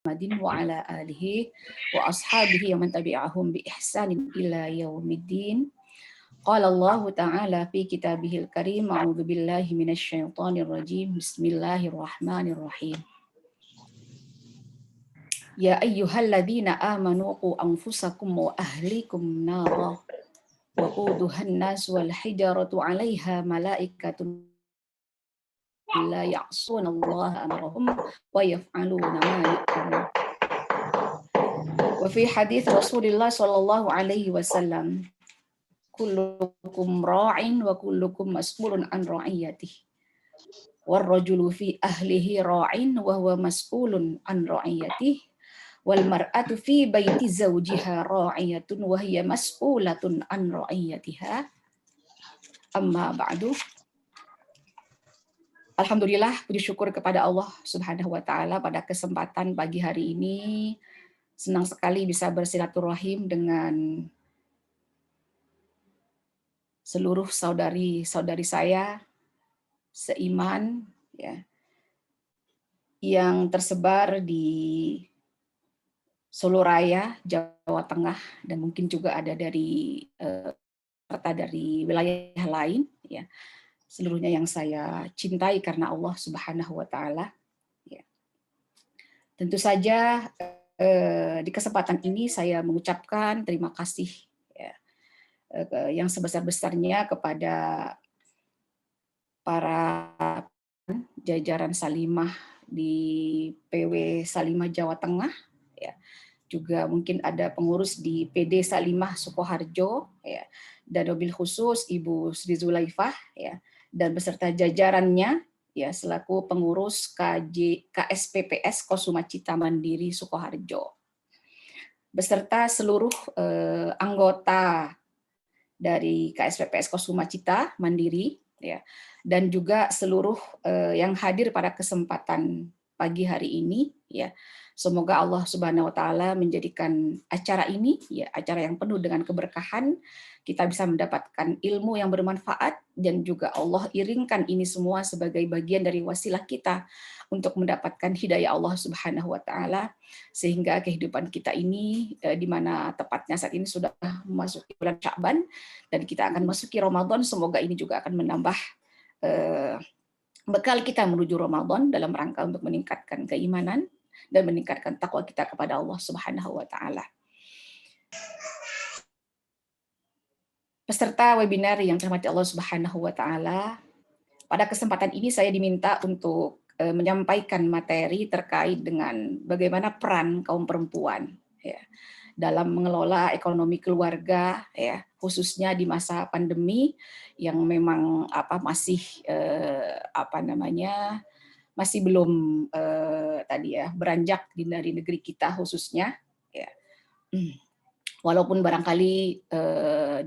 Muhammadin wa ala alihi wa ashabihi wa man tabi'ahum bi ihsanin ila yaumiddin. Qala Allah Ta'ala fi kitabihil karim, a'udzu billahi minasy syaithanir rajim. Bismillahirrahmanirrahim. Ya ayyuhalladzina amanu qu anfusakum wa ahlikum nara wa quduhan nas wal hijaratu 'alaiha malaikatun la ya'sunallaha amrahum wa yaf'aluna ma yu'marun. Wa fi hadits Rasulullah sallallahu alaihi wasallam, kullukum ra'in wa kullukum mas'ulun an ra'iyatihi. War rajulu fi ahlihi ra'in wa huwa mas'ulun an ra'iyatihi. Wal mar'atu fi baiti zawjiha ra'iyatun wa hiya mas'ulatun an ra'iyatiha. Amma ba'du. Alhamdulillah, puji syukur kepada Allah Subhanahu wa taala pada kesempatan pagi hari ini. Senang sekali bisa bersilaturahim dengan seluruh saudari-saudari saya seiman ya, yang tersebar di Solo Raya, Jawa Tengah, dan mungkin juga ada dari serta dari wilayah lain ya. Seluruhnya yang saya cintai karena Allah Subhanahu wa taala ya. Tentu saja di kesempatan ini saya mengucapkan terima kasih ya, yang sebesar-besarnya kepada para jajaran Salimah di PW Salimah Jawa Tengah ya. Juga mungkin ada pengurus di PD Salimah Sukoharjo ya, dan mobil khusus Ibu Sri Zulaifah ya, dan beserta jajarannya ya selaku pengurus KSPPS Kosumacita Mandiri Sukoharjo, beserta seluruh anggota dari KSPPS Kosumacita Mandiri ya, dan juga seluruh yang hadir pada kesempatan pagi hari ini ya. Semoga Allah Subhanahu wa taala menjadikan acara ini ya acara yang penuh dengan keberkahan, kita bisa mendapatkan ilmu yang bermanfaat, dan juga Allah iringkan ini semua sebagai bagian dari wasilah kita untuk mendapatkan hidayah Allah Subhanahu wa taala, sehingga kehidupan kita ini di mana tepatnya saat ini sudah memasuki bulan Sya'ban dan kita akan masuki Ramadan, semoga ini juga akan menambah bekal kita menuju Ramadan dalam rangka untuk meningkatkan keimanan dan meningkatkan takwa kita kepada Allah Subhanahu wa taala. Peserta webinar yang dirahmati Allah Subhanahu wa taala, pada kesempatan ini saya diminta untuk menyampaikan materi terkait dengan bagaimana peran kaum perempuan ya, dalam mengelola ekonomi keluarga ya, khususnya di masa pandemi yang memang masih masih belum tadi ya beranjak dari negeri kita khususnya ya. Walaupun barangkali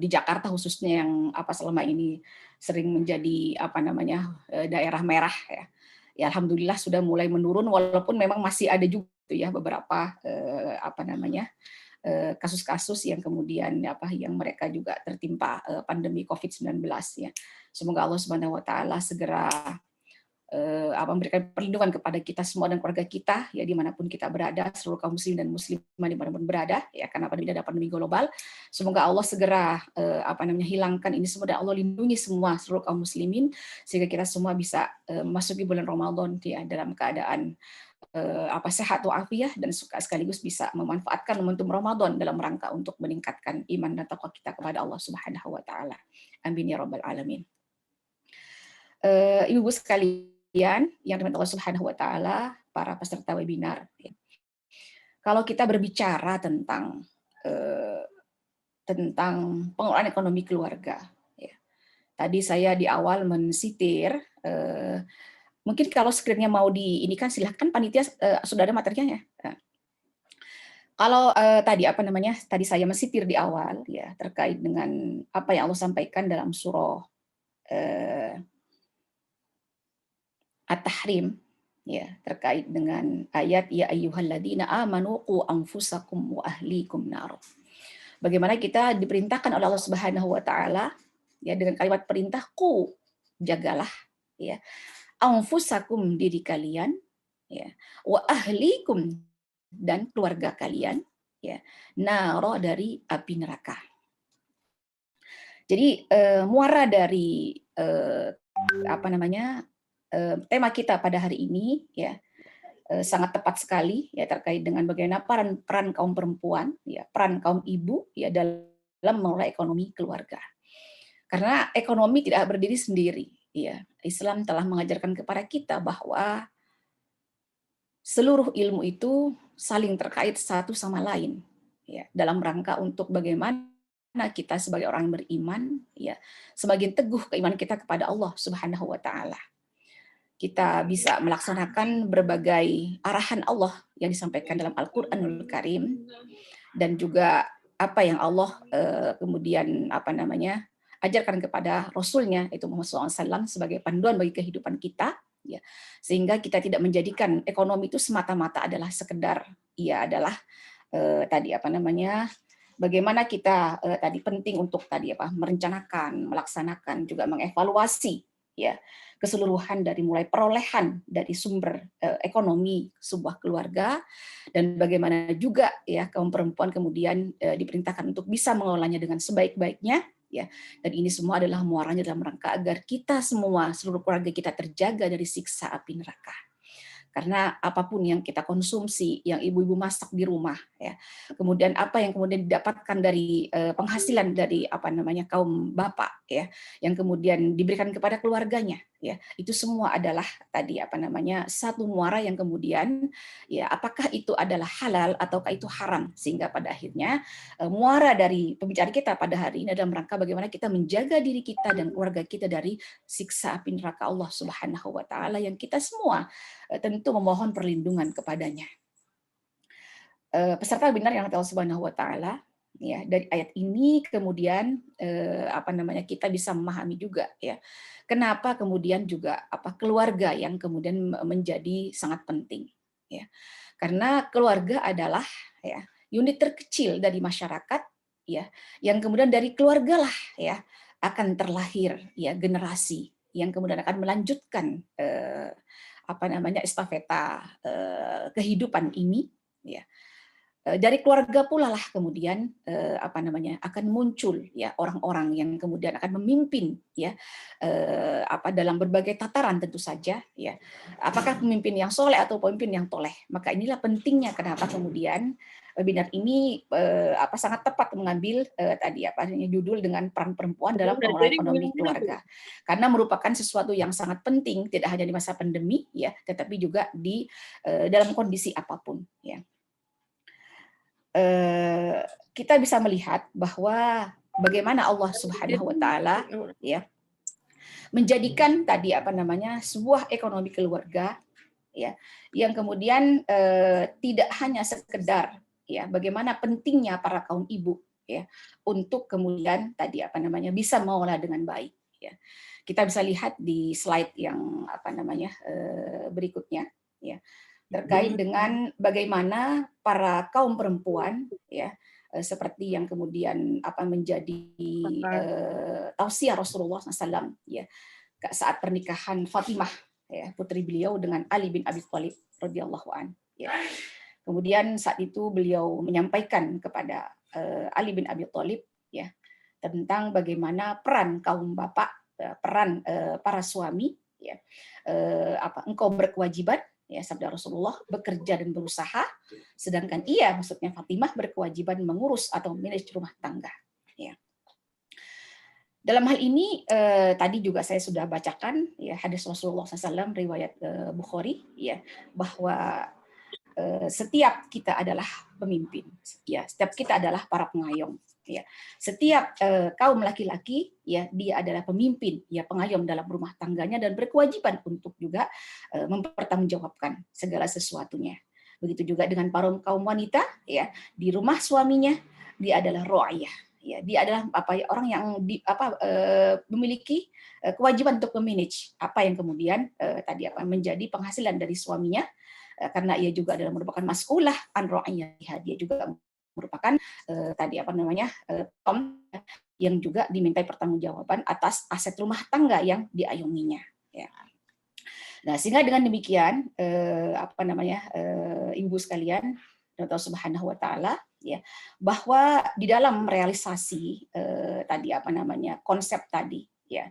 di Jakarta khususnya yang selama ini sering menjadi daerah merah ya. Ya alhamdulillah sudah mulai menurun, walaupun memang masih ada juga ya beberapa kasus-kasus yang kemudian yang mereka juga tertimpa pandemi COVID-19 ya. Semoga Allah Subhanahu wa taala segera memberikan perlindungan kepada kita semua dan keluarga kita ya dimanapun kita berada, seluruh kaum muslim dan muslimah dimanapun berada ya, karena pandemi ada pandemi global. Semoga Allah segera hilangkan ini semua, dan Allah lindungi semua seluruh kaum muslimin sehingga kita semua bisa memasuki bulan Ramadan ya dalam keadaan sehat walafiat, dan sekaligus bisa memanfaatkan momentum Ramadan dalam rangka untuk meningkatkan iman dan takwa kita kepada Allah Subhanahu wa taala. Amin ya rabbal alamin. Ibu-ibu sekalian yang dirahmati Allah Subhanahu wa taala, para peserta webinar. Kalau kita berbicara tentang pengelolaan ekonomi keluarga, ya. Tadi saya di awal mensitir, mungkin kalau screen-nya mau diinikan silahkan panitia, sudah ada materinya ya. Kalau tadi saya mensitir di awal ya terkait dengan apa yang Allah sampaikan dalam surah At-Tahrim ya, terkait dengan ayat ya ayyuhalladzina amanu qu anfusakum wa ahlikum nar. Bagaimana kita diperintahkan oleh Allah Subhanahu wa taala ya dengan kalimat perintah qu, jagalah ya, anfusakum, diri kalian ya, wa ahlikum, dan keluarga kalian, ya, naro dari api neraka. Jadi muara dari tema kita pada hari ini, ya, sangat tepat sekali, ya, terkait dengan bagaimana peran kaum perempuan, ya, peran kaum ibu, ya, dalam mengelola ekonomi keluarga. Karena ekonomi tidak berdiri sendiri, ya. Islam telah mengajarkan kepada kita bahwa seluruh ilmu itu saling terkait satu sama lain, ya, dalam rangka untuk bagaimana kita sebagai orang beriman, ya, semakin teguh keimanan kita kepada Allah Subhanahu wa taala. Kita bisa melaksanakan berbagai arahan Allah yang disampaikan dalam Al-Qur'anul Karim, dan juga apa yang Allah kemudian ajarkan kepada Rasulnya itu Muhammad SAW sebagai panduan bagi kehidupan kita, ya, sehingga kita tidak menjadikan ekonomi itu semata-mata adalah sekedar bagaimana kita tadi penting untuk merencanakan, melaksanakan, juga mengevaluasi, ya, keseluruhan dari mulai perolehan dari sumber ekonomi sebuah keluarga, dan bagaimana juga, ya, kaum perempuan kemudian diperintahkan untuk bisa mengelolanya dengan sebaik-baiknya, ya. Dan ini semua adalah muaranya dalam rangka agar kita semua, seluruh keluarga kita terjaga dari siksa api neraka. Karena apapun yang kita konsumsi, yang ibu-ibu masak di rumah, ya, kemudian apa yang kemudian didapatkan dari penghasilan dari kaum bapak, ya, yang kemudian diberikan kepada keluarganya, ya, itu semua adalah satu muara yang kemudian, ya, apakah itu adalah halal ataukah itu haram, sehingga pada akhirnya muara dari pembicaraan kita pada hari ini dalam rangka bagaimana kita menjaga diri kita dan keluarga kita dari siksa api neraka Allah Subhanahu wa taala yang kita semua tentu memohon perlindungan kepadanya. Peserta webinar yang Allah Subhanahu wa taala, ya, dari ayat ini kemudian kita bisa memahami juga, ya, kenapa kemudian juga keluarga yang kemudian menjadi sangat penting, ya. Karena keluarga adalah, ya, unit terkecil dari masyarakat, ya, yang kemudian dari keluarga lah, ya, akan terlahir, ya, generasi yang kemudian akan melanjutkan estafeta kehidupan ini, ya. Dari keluarga pula lah kemudian akan muncul, ya, orang-orang yang kemudian akan memimpin, ya, dalam berbagai tataran tentu saja, ya. Apakah pemimpin yang soleh atau pemimpin yang toleh? Maka inilah pentingnya kenapa kemudian webinar ini sangat tepat mengambil judul dengan peran perempuan dalam pengelolaan ekonomi keluarga, karena merupakan sesuatu yang sangat penting tidak hanya di masa pandemi, ya, tetapi juga di dalam kondisi apapun, ya. Kita bisa melihat bahwa bagaimana Allah Subhanahu wa taala, ya, menjadikan sebuah ekonomi keluarga, ya, yang kemudian tidak hanya sekedar, ya, bagaimana pentingnya para kaum ibu, ya, untuk kemudian bisa mengolah dengan baik, ya. Kita bisa lihat di slide yang berikutnya, ya, terkait dengan bagaimana para kaum perempuan, ya, seperti yang kemudian menjadi tausiah Rasulullah SAW, ya, saat pernikahan Fatimah, ya, putri beliau dengan Ali bin Abi Thalib radhiyallahu an, ya. Kemudian saat itu beliau menyampaikan kepada Ali bin Abi Thalib, ya, tentang bagaimana peran kaum bapak, peran para suami, ya, engkau berkewajiban, ya, sabda Rasulullah, bekerja dan berusaha, sedangkan maksudnya Fatimah, berkewajiban mengurus atau manage rumah tangga, ya. Dalam hal ini tadi juga saya sudah bacakan, ya, hadis Rasulullah SAW riwayat Bukhari, ya, bahwa setiap kita adalah pemimpin, ya, setiap kita adalah para pengayom, ya. Setiap kaum laki-laki, ya, dia adalah pemimpin, ya, pengayom dalam rumah tangganya dan berkewajiban untuk juga mempertanggungjawabkan segala sesuatunya. Begitu juga dengan para kaum wanita, ya, di rumah suaminya dia adalah ro'ayah, ya, dia adalah orang yang memiliki kewajiban untuk memanage apa yang kemudian menjadi penghasilan dari suaminya, karena ia juga adalah merupakan mas'ulah an ra'iyatiha, dia juga merupakan yang juga dimintai pertanggungjawaban atas aset rumah tangga yang diayominya, ya. Nah, sehingga dengan demikian ibu sekalian, dari Allah Subhanahu wa taala, ya, bahwa di dalam realisasi tadi apa namanya konsep tadi, ya,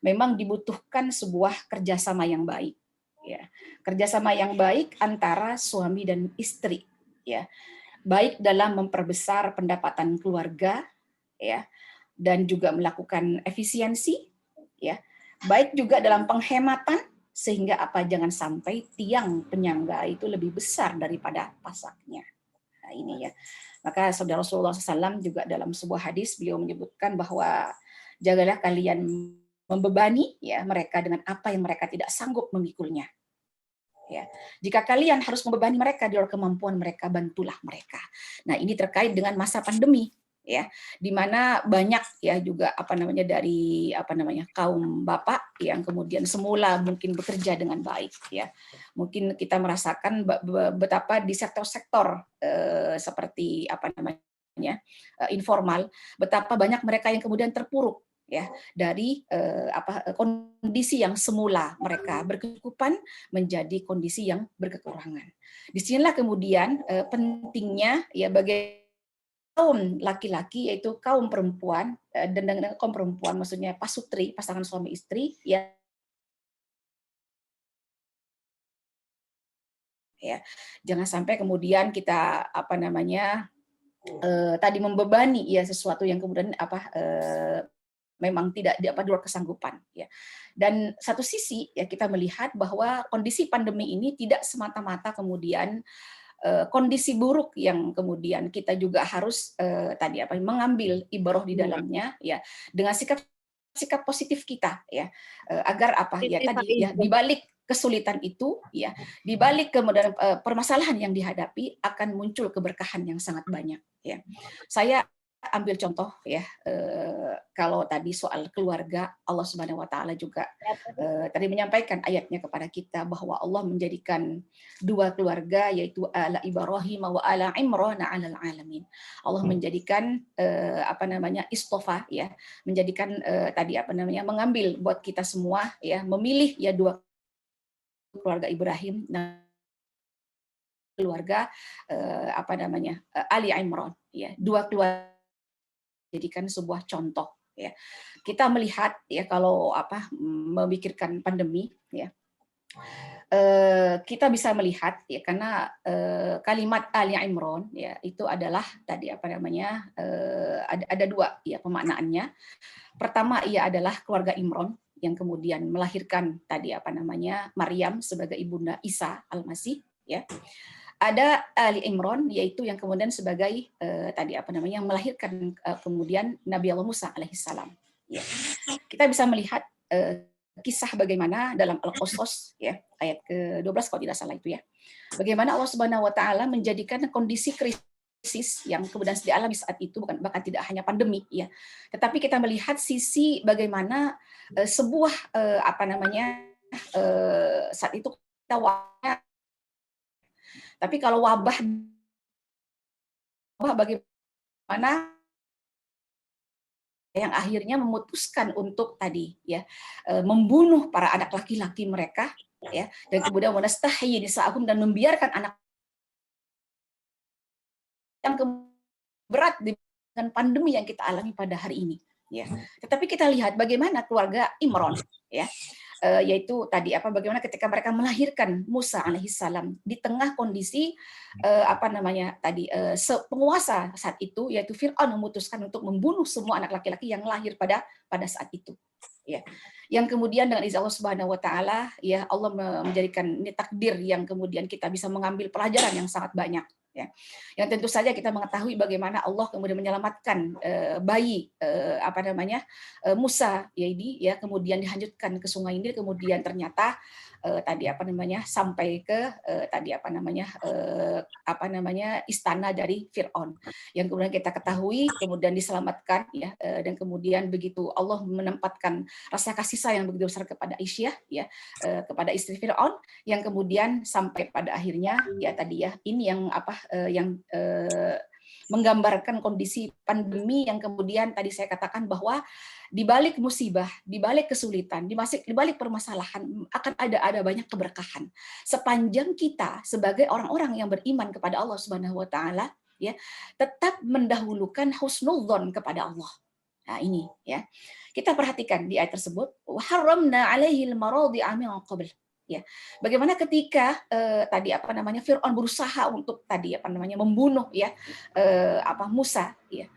memang dibutuhkan sebuah kerjasama yang baik, ya, kerjasama yang baik antara suami dan istri, ya, baik dalam memperbesar pendapatan keluarga, ya, dan juga melakukan efisiensi, ya, baik juga dalam penghematan sehingga apa jangan sampai tiang penyangga itu lebih besar daripada pasaknya. Nah, ini ya. Maka saudara Rasulullah SAW juga dalam sebuah hadis beliau menyebutkan bahwa jagalah kalian membebani ya mereka dengan apa yang mereka tidak sanggup memikulnya. Ya. Jika kalian harus membebani mereka di luar kemampuan mereka, bantulah mereka. Nah, ini terkait dengan masa pandemi ya, di mana banyak ya juga apa namanya dari apa namanya kaum bapak yang kemudian semula mungkin bekerja dengan baik ya. Mungkin kita merasakan betapa di sektor-sektor seperti apa namanya informal, betapa banyak mereka yang kemudian terpuruk ya dari kondisi yang semula mereka berkecukupan menjadi kondisi yang berkekurangan. Disinilah kemudian pentingnya ya bagi kaum laki-laki yaitu kaum perempuan dan dengan kaum perempuan maksudnya pasutri pasangan suami istri ya jangan sampai kemudian kita apa namanya tadi membebani ya sesuatu yang kemudian memang tidak di luar kesanggupan ya. Dan satu sisi ya kita melihat bahwa kondisi pandemi ini tidak semata-mata kemudian kondisi buruk yang kemudian kita juga harus tadi mengambil ibaroh di dalamnya ya dengan sikap positif kita ya agar apa ya tadi ya di balik kesulitan itu ya di balik kemudian permasalahan yang dihadapi akan muncul keberkahan yang sangat banyak ya. Saya ambil contoh ya kalau tadi soal keluarga Allah Subhanahu wa taala juga tadi menyampaikan ayatnya kepada kita bahwa Allah menjadikan dua keluarga yaitu ala Ibrahim wa ala Imran 'alal alamin. Allah menjadikan apa namanya istofa ya, menjadikan tadi apa namanya mengambil buat kita semua ya memilih ya dua keluarga Ibrahim dan keluarga apa namanya Ali Imran ya, dua keluarga jadikan sebuah contoh ya. Kita melihat ya kalau memikirkan pandemi ya. Kita bisa melihat ya karena kalimat Ali Imran ya itu adalah tadi apa namanya ada dua ya pemaknaannya. Pertama ia adalah keluarga Imran yang kemudian melahirkan tadi apa namanya Maryam sebagai ibunda Isa Al-Masih ya. Ada Ali Imran yaitu yang kemudian sebagai tadi apa namanya melahirkan kemudian Nabi Allah Musa alaihissalam. Ya. Kita bisa melihat kisah bagaimana dalam Al-Qasas ya ayat ke-12 kalau tidak salah itu ya. Bagaimana Allah Subhanahu wa taala menjadikan kondisi krisis yang kemudian dialami saat itu bukan bahkan tidak hanya pandemi ya. Tetapi kita melihat sisi bagaimana sebuah apa namanya saat itu kita tapi kalau wabah bagaimana yang akhirnya memutuskan untuk tadi ya membunuh para anak laki-laki mereka ya dan kemudian wanastahyi nisa'ahum dan membiarkan anak yang berat dengan pandemi yang kita alami pada hari ini ya. Tetapi kita lihat bagaimana keluarga Imran ya yaitu tadi bagaimana ketika mereka melahirkan Musa alaihissalam di tengah kondisi apa namanya tadi penguasa saat itu yaitu Fir'aun memutuskan untuk membunuh semua anak laki-laki yang lahir pada saat itu ya yang kemudian dengan izin Allah Subhanahu wa taala ya Allah menjadikan ini takdir yang kemudian kita bisa mengambil pelajaran yang sangat banyak ya yang tentu saja kita mengetahui bagaimana Allah kemudian menyelamatkan bayi apa namanya Musa ya kemudian dihanyutkan ke sungai Nil kemudian ternyata tadi sampai ke tadi istana dari Fir'aun yang kemudian kita ketahui kemudian diselamatkan ya dan kemudian begitu Allah menempatkan rasa kasih sayang begitu besar kepada Aisyah ya kepada istri Fir'aun yang kemudian sampai pada akhirnya ya tadi ya ini yang menggambarkan kondisi pandemi yang kemudian tadi saya katakan bahwa di balik musibah, di balik kesulitan, di balik permasalahan akan ada banyak keberkahan. Sepanjang kita sebagai orang-orang yang beriman kepada Allah Subhanahu wa taala ya, tetap mendahulukan husnudzon kepada Allah. Nah, ini ya. Kita perhatikan di ayat tersebut, wa haramna 'alaihil maradhi'a min qabl. Ya. Bagaimana ketika tadi apa namanya Firaun berusaha untuk tadi apa namanya membunuh ya Musa ya.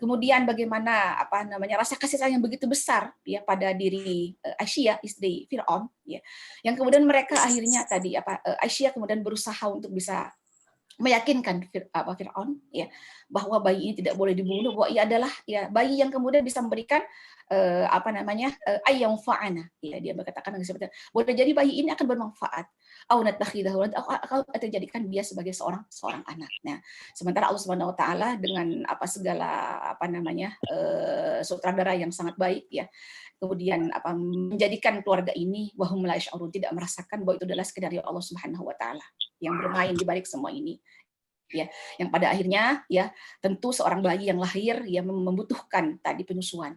Kemudian bagaimana apa namanya rasa kasih sayang yang begitu besar ya pada diri Aisyah istri Firaun ya. Yang kemudian mereka akhirnya tadi Aisyah kemudian berusaha untuk bisa meyakinkan Firaun ya bahwa bayi ini tidak boleh dibunuh, bahwa ia adalah ya bayi yang kemudian bisa memberikan ayam fa'ana ya, dia berkatakan seperti itu. Boleh jadi bayi ini akan bermanfaat au natakhidahu atau terjadikan dia sebagai seorang anak. Nah, sementara Allah Subhanahu wa taala dengan segala sutradara yang sangat baik ya. Kemudian menjadikan keluarga ini wahum la yash'urun, tidak merasakan bahwa itu adalah skenario Allah Subhanahu wa taala yang bermain di balik semua ini. Ya, yang pada akhirnya ya tentu seorang bayi yang lahir ya membutuhkan tadi penyusuan.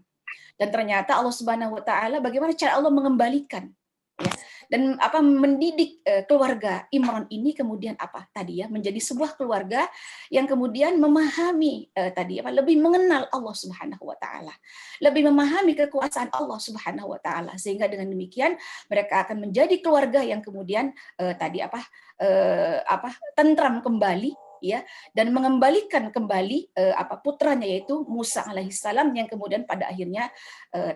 Dan ternyata Allah Subhanahu wa taala bagaimana cara Allah mengembalikan ya dan mendidik keluarga Imran ini kemudian menjadi sebuah keluarga yang kemudian memahami lebih mengenal Allah Subhanahu wa taala, lebih memahami kekuasaan Allah Subhanahu wa taala, sehingga dengan demikian mereka akan menjadi keluarga yang kemudian tentram kembali ya dan mengembalikan kembali putranya yaitu Musa alaihissalam yang kemudian pada akhirnya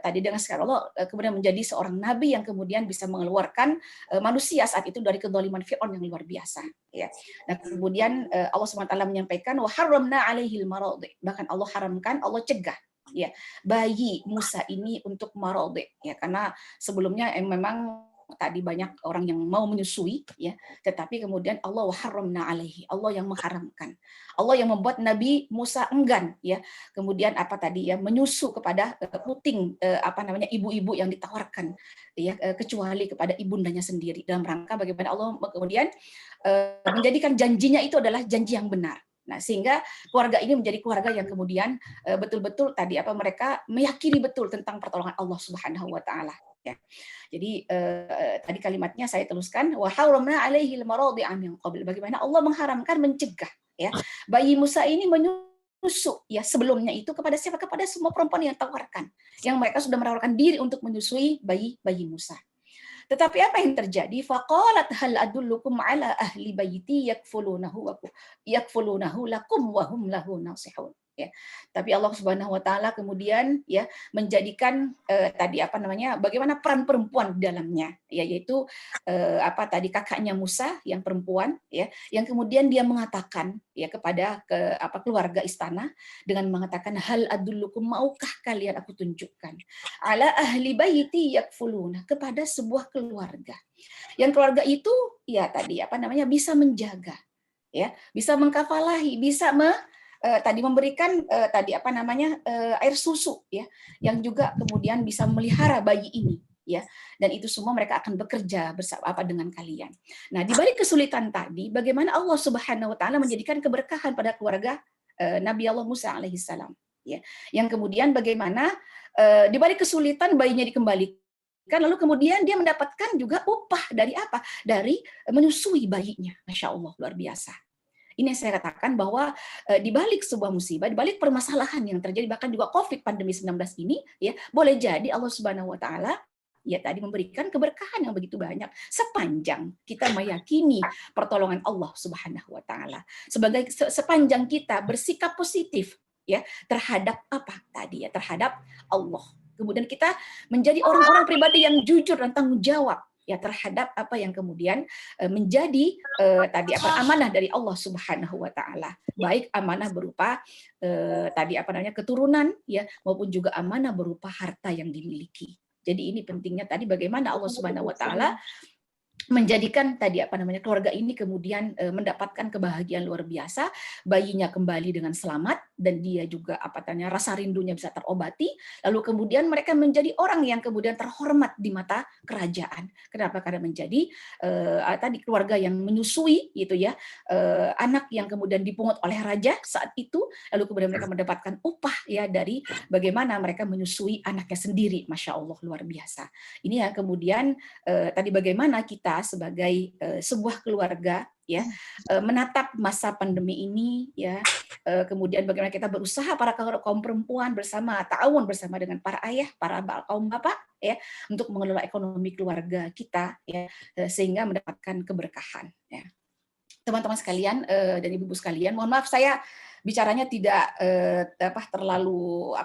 tadi dengan sekali Allah kemudian menjadi seorang nabi yang kemudian bisa mengeluarkan manusia saat itu dari kezaliman Firaun yang luar biasa ya. Nah kemudian Allah SWT menyampaikan wa harramna alaihil maradhi, bahkan Allah haramkan, Allah cegah ya bayi Musa ini untuk maradhi ya, karena sebelumnya memang tadi banyak orang yang mau menyusui ya, tetapi kemudian Allah waharramna alaihi, Allah yang mengharamkan, Allah yang membuat Nabi Musa enggan ya kemudian menyusu kepada puting ibu-ibu yang ditawarkan ya kecuali kepada ibundanya sendiri, dalam rangka bagaimana Allah kemudian menjadikan janjinya itu adalah janji yang benar. Nah, sehingga keluarga ini menjadi keluarga yang kemudian betul-betul mereka meyakini betul tentang pertolongan Allah Subhanahu wa taala ya. Jadi tadi kalimatnya saya teruskan wa haramna alaihil maradhi'a min qabl, bagaimana Allah mengharamkan, mencegah ya bayi Musa ini menyusu ya sebelumnya itu kepada siapa? Kepada semua perempuan yang tawarkan, yang mereka sudah menawarkan diri untuk menyusui bayi Musa. Tetapi apa yang terjadi? Faqalat hal adullukum ala ahli baiti yakfulunahu lakum wa hum lahu nasihun. Ya. Tapi Allah Subhanahu wa taala kemudian ya menjadikan bagaimana peran perempuan di dalamnya ya, yaitu kakaknya Musa yang perempuan ya yang kemudian dia mengatakan ya kepada keluarga istana dengan mengatakan hal adullukum, maukah kalian aku tunjukkan ala ahli baiti yakfuluna, kepada sebuah keluarga yang keluarga itu ya bisa menjaga ya, bisa mengkafalahi, bisa memberikan air susu ya yang juga kemudian bisa memelihara bayi ini ya, dan itu semua mereka akan bekerja bersama dengan kalian. Nah, di balik kesulitan tadi bagaimana Allah Subhanahu wa taala menjadikan keberkahan pada keluarga Nabi Allah Musa alaihissalam ya, yang kemudian bagaimana di balik kesulitan bayinya dikembalikan, lalu kemudian dia mendapatkan juga upah dari dari menyusui bayinya. Masya Allah, luar biasa. Ini yang saya katakan bahwa di balik sebuah musibah, di balik permasalahan yang terjadi, bahkan juga COVID pandemi 19 ini, ya boleh jadi Allah Subhanahu Wa Taala ya tadi memberikan keberkahan yang begitu banyak sepanjang kita meyakini pertolongan Allah Subhanahu Wa Taala. Sepanjang kita bersikap positif ya terhadap terhadap Allah. Kemudian kita menjadi orang-orang pribadi yang jujur dan tanggung jawab ya terhadap apa yang kemudian menjadi amanah dari Allah Subhanahu wa taala, baik amanah berupa keturunan ya maupun juga amanah berupa harta yang dimiliki. Jadi ini pentingnya tadi bagaimana Allah Subhanahu wa taala menjadikan keluarga ini kemudian mendapatkan kebahagiaan luar biasa, bayinya kembali dengan selamat dan dia juga rasa rindunya bisa terobati, lalu kemudian mereka menjadi orang yang kemudian terhormat di mata kerajaan. Kenapa? Karena menjadi tadi keluarga yang menyusui gitu ya, anak yang kemudian dipungut oleh raja saat itu, lalu kemudian mereka mendapatkan upah ya dari bagaimana mereka menyusui anaknya sendiri. Masya Allah, luar biasa. Ini yang kemudian tadi bagaimana kita sebagai sebuah keluarga ya menatap masa pandemi ini ya, kemudian bagaimana kita berusaha para kaum perempuan bersama ta'awun bersama dengan para ayah, para kaum bapak ya, untuk mengelola ekonomi keluarga kita ya, sehingga mendapatkan keberkahan ya. Teman-teman sekalian dan ibu-ibu sekalian, mohon maaf saya bicaranya tidak terlalu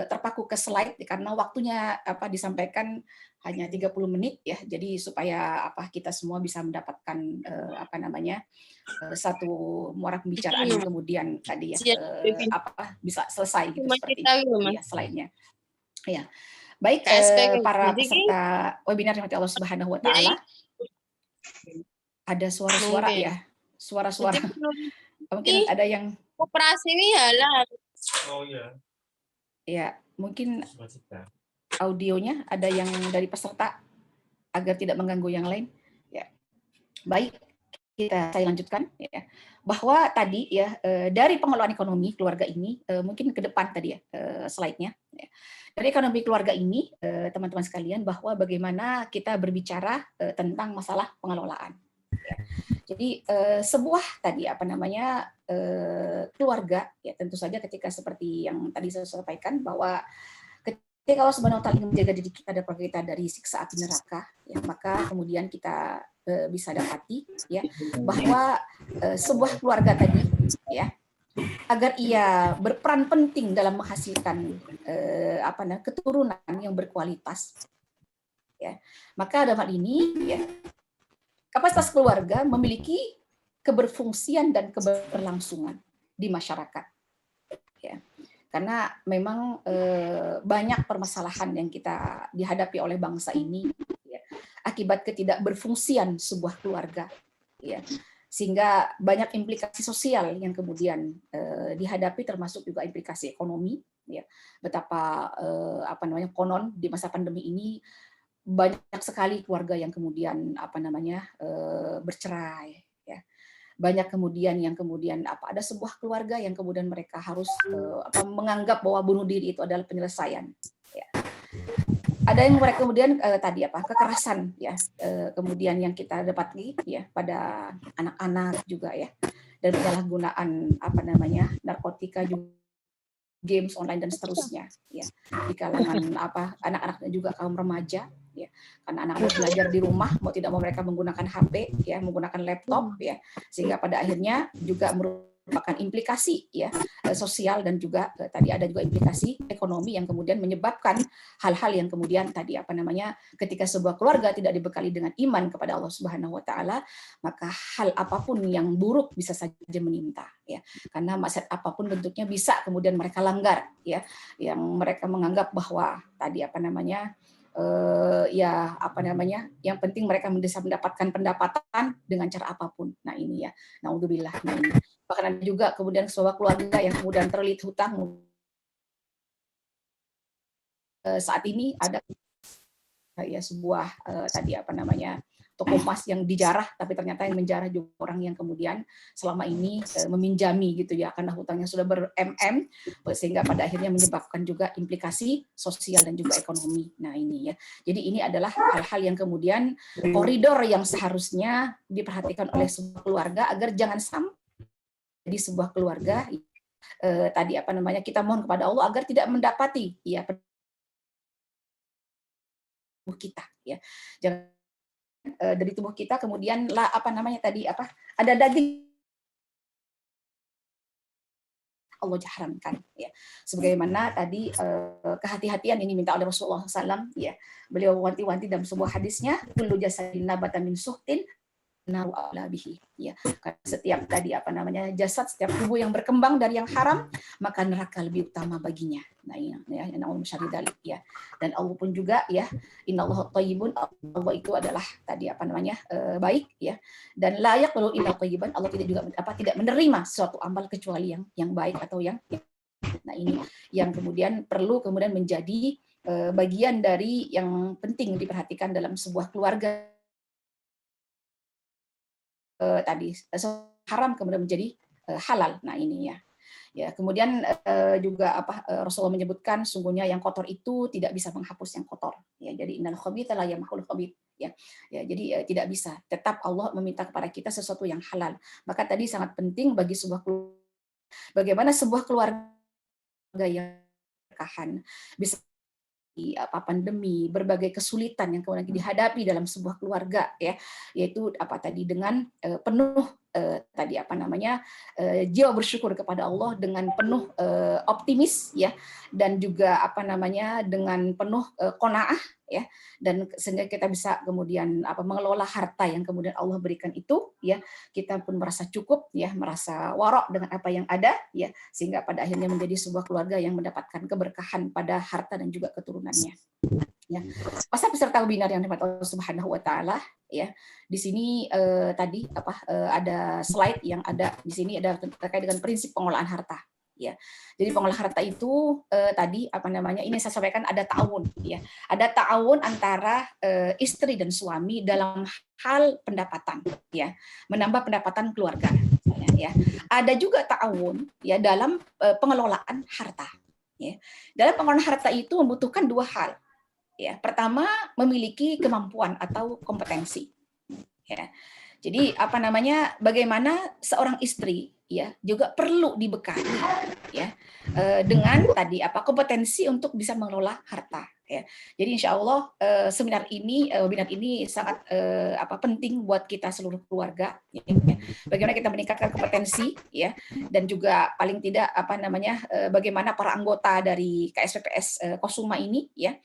terpaku ke slide karena waktunya disampaikan hanya 30 menit ya. Jadi supaya kita semua bisa mendapatkan satu muara pembicaraan yang kemudian tadi ya bisa selesai gitu seperti itu ya slide-nya. Ya. Baik para peserta webinar yang Allah Subhanahu wa taala. Ada suara-suara ya. Suara-suara. Mungkin ada yang operasi ini halal. Oh iya. Ya, mungkin audionya ada yang dari peserta agar tidak mengganggu yang lain. Ya. Baik, saya lanjutkan ya. Bahwa tadi ya dari pengelolaan ekonomi keluarga ini mungkin ke depan tadi ya slide-nya ya. Dari ekonomi keluarga ini teman-teman sekalian, bahwa bagaimana kita berbicara tentang masalah pengelolaan. Ya. Jadi sebuah tadi keluarga ya tentu saja ketika seperti yang tadi saya sampaikan bahwa ketika Allah Subhanahu wa taala ingin menjaga diri kita dan keluarga kita dari siksa api neraka ya, maka kemudian kita bisa dapati ya bahwa sebuah keluarga tadi ya agar ia berperan penting dalam menghasilkan keturunan yang berkualitas ya, maka dalam hal ini ya kapasitas keluarga memiliki keberfungsian dan keberlangsungan di masyarakat. Ya. Karena memang banyak permasalahan yang kita dihadapi oleh bangsa ini ya, akibat ketidakberfungsian sebuah keluarga. Ya. Sehingga banyak implikasi sosial yang kemudian dihadapi, termasuk juga implikasi ekonomi. Ya. Betapa konon di masa pandemi ini banyak sekali keluarga yang kemudian bercerai ya. Banyak kemudian yang ada sebuah keluarga yang kemudian mereka harus menganggap bahwa bunuh diri itu adalah penyelesaian ya. Ada yang mereka kemudian kekerasan ya, kemudian yang kita dapati ya pada anak-anak juga ya, dan penyalahgunaan narkotika juga, games online dan seterusnya ya, di kalangan anak-anak dan juga kaum remaja ya, karena anak-anak belajar di rumah mau tidak mau mereka menggunakan HP ya, menggunakan laptop ya, sehingga pada akhirnya juga merupakan implikasi ya sosial dan juga tadi ada juga implikasi ekonomi yang kemudian menyebabkan hal-hal yang kemudian tadi ketika sebuah keluarga tidak dibekali dengan iman kepada Allah Subhanahu wa taala, maka hal apapun yang buruk bisa saja menimpa ya, karena maksiat apapun bentuknya bisa kemudian mereka langgar ya, yang mereka menganggap bahwa tadi yang penting mereka bisa mendapatkan pendapatan dengan cara apapun. Nah ini ya, naudzubillah. Bahkan ada juga kemudian sebuah keluarga yang kemudian terlilit hutang. Saat ini ada ya sebuah toko emas yang dijarah, tapi ternyata yang menjarah juga orang yang kemudian selama ini meminjami gitu ya, karena hutangnya sudah ber-MM, sehingga pada akhirnya menyebabkan juga implikasi sosial dan juga ekonomi. Nah ini ya, jadi ini adalah hal-hal yang kemudian koridor yang seharusnya diperhatikan oleh sebuah keluarga agar jangan sampai di sebuah keluarga kita mohon kepada Allah agar tidak mendapati ya kita ya, jangan dari tubuh kita kemudian ada daging Allah haramkan ya, sebagaimana tadi kehati-hatian ini minta oleh Rasulullah SAW ya, beliau wanti-wanti dalam sebuah hadisnya, kullu jasadin nabata min suhtin naru aula bihi ya, karena setiap jasad, setiap tubuh yang berkembang dari yang haram maka neraka lebih utama baginya. Nah ini ya, Allah syahidalik ya, dan Allah pun juga ya, innallaha thayyibun, Allah itu adalah tadi baik ya, dan layak perlu illa thayyiban, Allah tidak menerima suatu amal kecuali yang baik atau yang Nah, ini yang kemudian perlu kemudian menjadi bagian dari yang penting diperhatikan dalam sebuah keluarga tadi. Haram kemudian menjadi halal. Nah, ini ya. Ya, kemudian juga Rasulullah menyebutkan sungguhnya yang kotor itu tidak bisa menghapus yang kotor. Ya, jadi innal khabitha la yamhul khabith. Ya, ya, jadi tidak bisa. Tetap Allah meminta kepada kita sesuatu yang halal. Maka tadi sangat penting bagi sebuah keluarga, bagaimana sebuah keluarga yang berkahan bisa pandemi, berbagai kesulitan yang kemudian dihadapi dalam sebuah keluarga ya, yaitu tadi dengan penuh jiwa bersyukur kepada Allah, dengan penuh optimis ya, dan juga dengan penuh qanaah ya, dan sehingga kita bisa kemudian mengelola harta yang kemudian Allah berikan itu ya, kita pun merasa cukup ya, merasa warok dengan apa yang ada ya, sehingga pada akhirnya menjadi sebuah keluarga yang mendapatkan keberkahan pada harta dan juga keturunannya. Ya, masa peserta webinar yang dimaksud Allah Subhanahu wa taala ya. Di sini ada slide yang ada di sini ada terkait dengan prinsip pengelolaan harta ya. Jadi pengelolaan harta itu ini saya sampaikan ada ta'awun ya. Ada ta'awun antara istri dan suami dalam hal pendapatan ya, menambah pendapatan keluarga ya. Ada juga ta'awun ya dalam pengelolaan harta ya. Dalam pengelolaan harta itu membutuhkan dua hal. Ya, pertama memiliki kemampuan atau kompetensi. Ya. Jadi bagaimana seorang istri ya juga perlu dibekali ya dengan kompetensi untuk bisa mengelola harta ya. Jadi insya Allah webinar ini sangat penting buat kita seluruh keluarga ya. Bagaimana kita meningkatkan kompetensi ya, dan juga paling tidak bagaimana para anggota dari KSPPS Kosuma ini ya,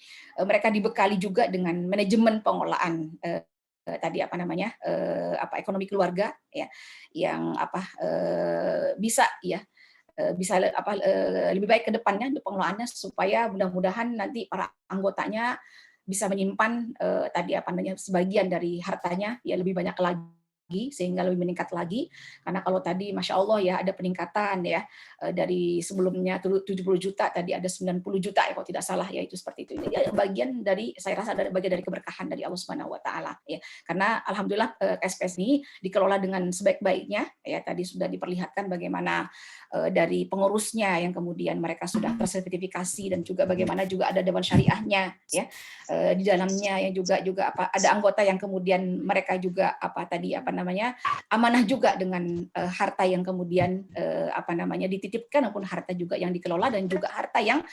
mereka dibekali juga dengan manajemen pengelolaan ekonomi keluarga ya, yang bisa lebih baik ke depannya untuk pengelolaannya, supaya mudah-mudahan nanti para anggotanya bisa menyimpan sebagian dari hartanya ya lebih banyak lagi, sehingga lebih meningkat lagi. Karena kalau tadi Masya Allah ya ada peningkatan ya, dari sebelumnya 70 juta tadi ada 90 juta ya kalau tidak salah ya, itu seperti itu. Ini bagian dari, saya rasa ada bagian dari keberkahan dari Allah Subhanahu wa taala ya. Karena alhamdulillah KSPS ini dikelola dengan sebaik-baiknya ya, tadi sudah diperlihatkan bagaimana dari pengurusnya yang kemudian mereka sudah tersertifikasi, dan juga bagaimana juga ada dewan syariahnya ya, di dalamnya yang juga ada anggota yang kemudian mereka juga amanah juga dengan harta yang kemudian dititipkan, maupun harta juga yang dikelola, dan juga harta yang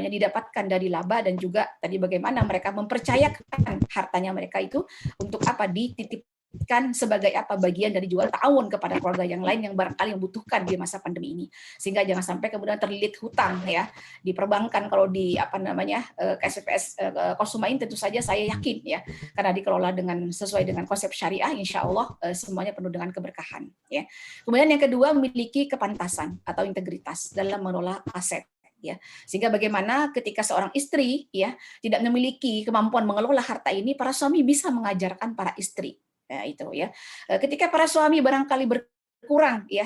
didapatkan dari laba, dan juga tadi bagaimana mereka mempercayakan hartanya mereka itu untuk dititipkan sebagai bagian dari jual ta'awun kepada keluarga yang lain yang barangkali membutuhkan di masa pandemi ini, sehingga jangan sampai kemudian terlilit hutang ya di perbankan. Kalau di KSPPS Konsumain tentu saja saya yakin ya, karena dikelola sesuai dengan konsep syariah, insya Allah semuanya penuh dengan keberkahan ya. Kemudian yang kedua, memiliki kepantasan atau integritas dalam mengelola aset ya, sehingga bagaimana ketika seorang istri ya tidak memiliki kemampuan mengelola harta ini, para suami bisa mengajarkan para istri ya, itu ya. Ketika para suami barangkali berkurang ya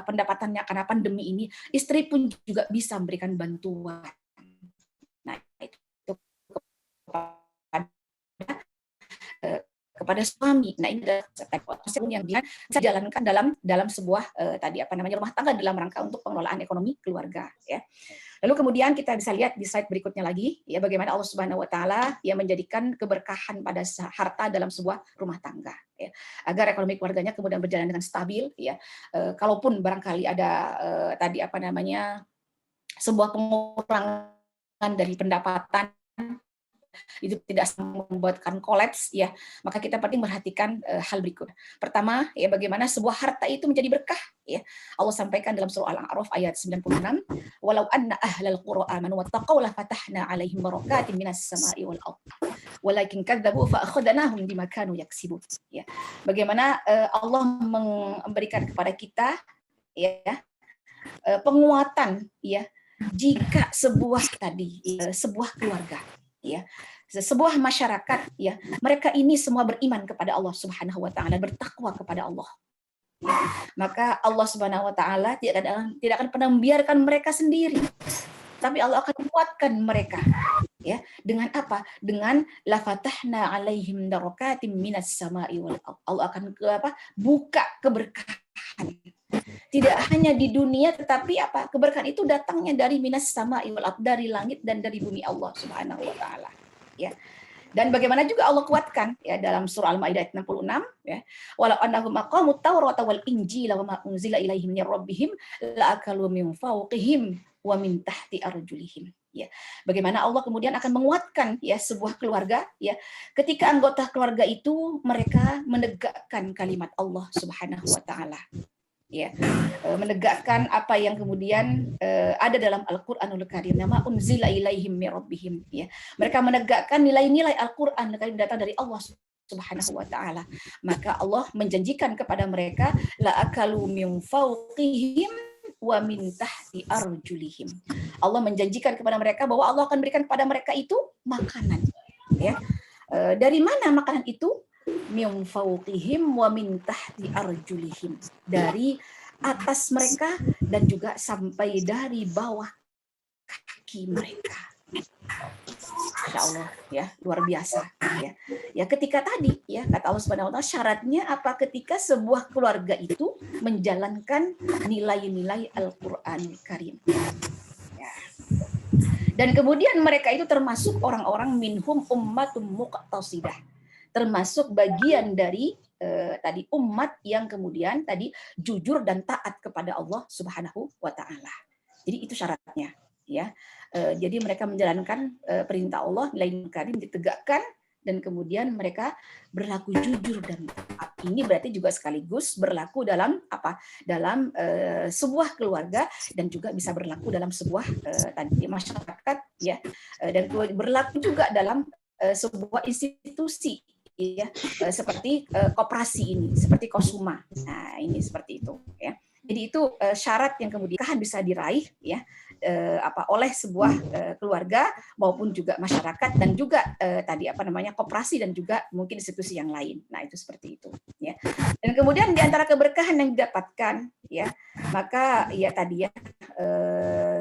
pendapatannya karena pandemi ini, istri pun juga bisa memberikan bantuan. Nah, itu kepada suami. Nah, ini adalah konsep yang bisa dijalankan dalam sebuah rumah tangga, dalam rangka untuk pengelolaan ekonomi keluarga ya. Lalu kemudian kita bisa lihat di slide berikutnya lagi ya, bagaimana Allah Subhanahu wa taala yang menjadikan keberkahan pada harta dalam sebuah rumah tangga ya, agar ekonomi keluarganya kemudian berjalan dengan stabil ya. Kalaupun barangkali ada sebuah pengurangan dari pendapatan, itu tidak membuatkan kolaps ya, maka kita penting memperhatikan hal berikut. Pertama ya, bagaimana sebuah harta itu menjadi berkah ya. Allah sampaikan dalam surah Al-A'raf ayat 96, walau anna ahlal qura amanu wattaqau la fatahna 'alaihim barakatin minas sama'i wal ardh walakin kadzabu fa akhadnahum bima kanu yaksibun ya. Bagaimana Allah memberikan kepada kita ya penguatan ya, jika sebuah keluarga ya, sebuah masyarakat ya, mereka ini semua beriman kepada Allah Subhanahu wa taala, bertakwa kepada Allah Maka Allah Subhanahu wa taala tidak akan pernah membiarkan mereka sendiri. Tapi Allah akan kuatkan mereka, ya. Dengan apa? Dengan la fatahna alaihim darakatim minas sama'i wal ardh. Allah akan buka keberkahan. Tidak hanya di dunia, tetapi apa? Keberkahan itu datangnya dari minas sama'i wal ardh, dari langit dan dari bumi Allah Subhanahu wa taala. Ya. Dan bagaimana juga Allah kuatkan ya dalam surah Al-Maidah ayat 66 ya. Walau annahum aqamut tawrata wal injila wa ma unzila ilaihim min rabbihim la akalu min fawqihim wa min tahti arjulihim. Ya. Bagaimana Allah kemudian akan menguatkan ya sebuah keluarga ya ketika anggota keluarga itu mereka menegakkan kalimat Allah Subhanahu wa taala. Ya, menegakkan apa yang kemudian ada dalam Al-Qur'anul Karim, nama unzila ilaihim min rabbihim ya. Mereka menegakkan nilai-nilai Al-Qur'an yang datang dari Allah Subhanahu wa taala. Maka Allah menjanjikan kepada mereka la akalu min fawqihim wa min tahti arjulihim. Allah menjanjikan kepada mereka bahwa Allah akan berikan kepada mereka itu makanan ya. Dari mana makanan itu? Min fawqihim wa min tahti arjulihim, dari atas mereka dan juga sampai dari bawah kaki mereka. Insya Allah ya, luar biasa ya. Ya ketika tadi ya kata Allah Subhanahu wa taala, syaratnya apa? Ketika sebuah keluarga itu menjalankan nilai-nilai Al-Qur'anul Karim. Ya. Dan kemudian mereka itu termasuk orang-orang minhum ummatum muqtasidah, termasuk bagian dari tadi umat yang kemudian tadi jujur dan taat kepada Allah Subhanahu wa taala. Jadi itu syaratnya ya. Jadi mereka menjalankan perintah Allah, nilai karim ditegakkan dan kemudian mereka berlaku jujur dan taat. Ini berarti juga sekaligus berlaku dalam apa? Dalam sebuah keluarga dan juga bisa berlaku dalam sebuah tadi masyarakat ya. Dan berlaku juga dalam sebuah institusi ya, seperti koperasi ini, seperti Kosuma. Nah, ini seperti itu ya. Jadi itu syarat yang kemudian bisa diraih ya oleh sebuah keluarga maupun juga masyarakat dan juga tadi koperasi dan juga mungkin institusi yang lain. Nah, itu seperti itu ya. Dan kemudian di antara keberkahan yang didapatkan ya, maka ya tadi ya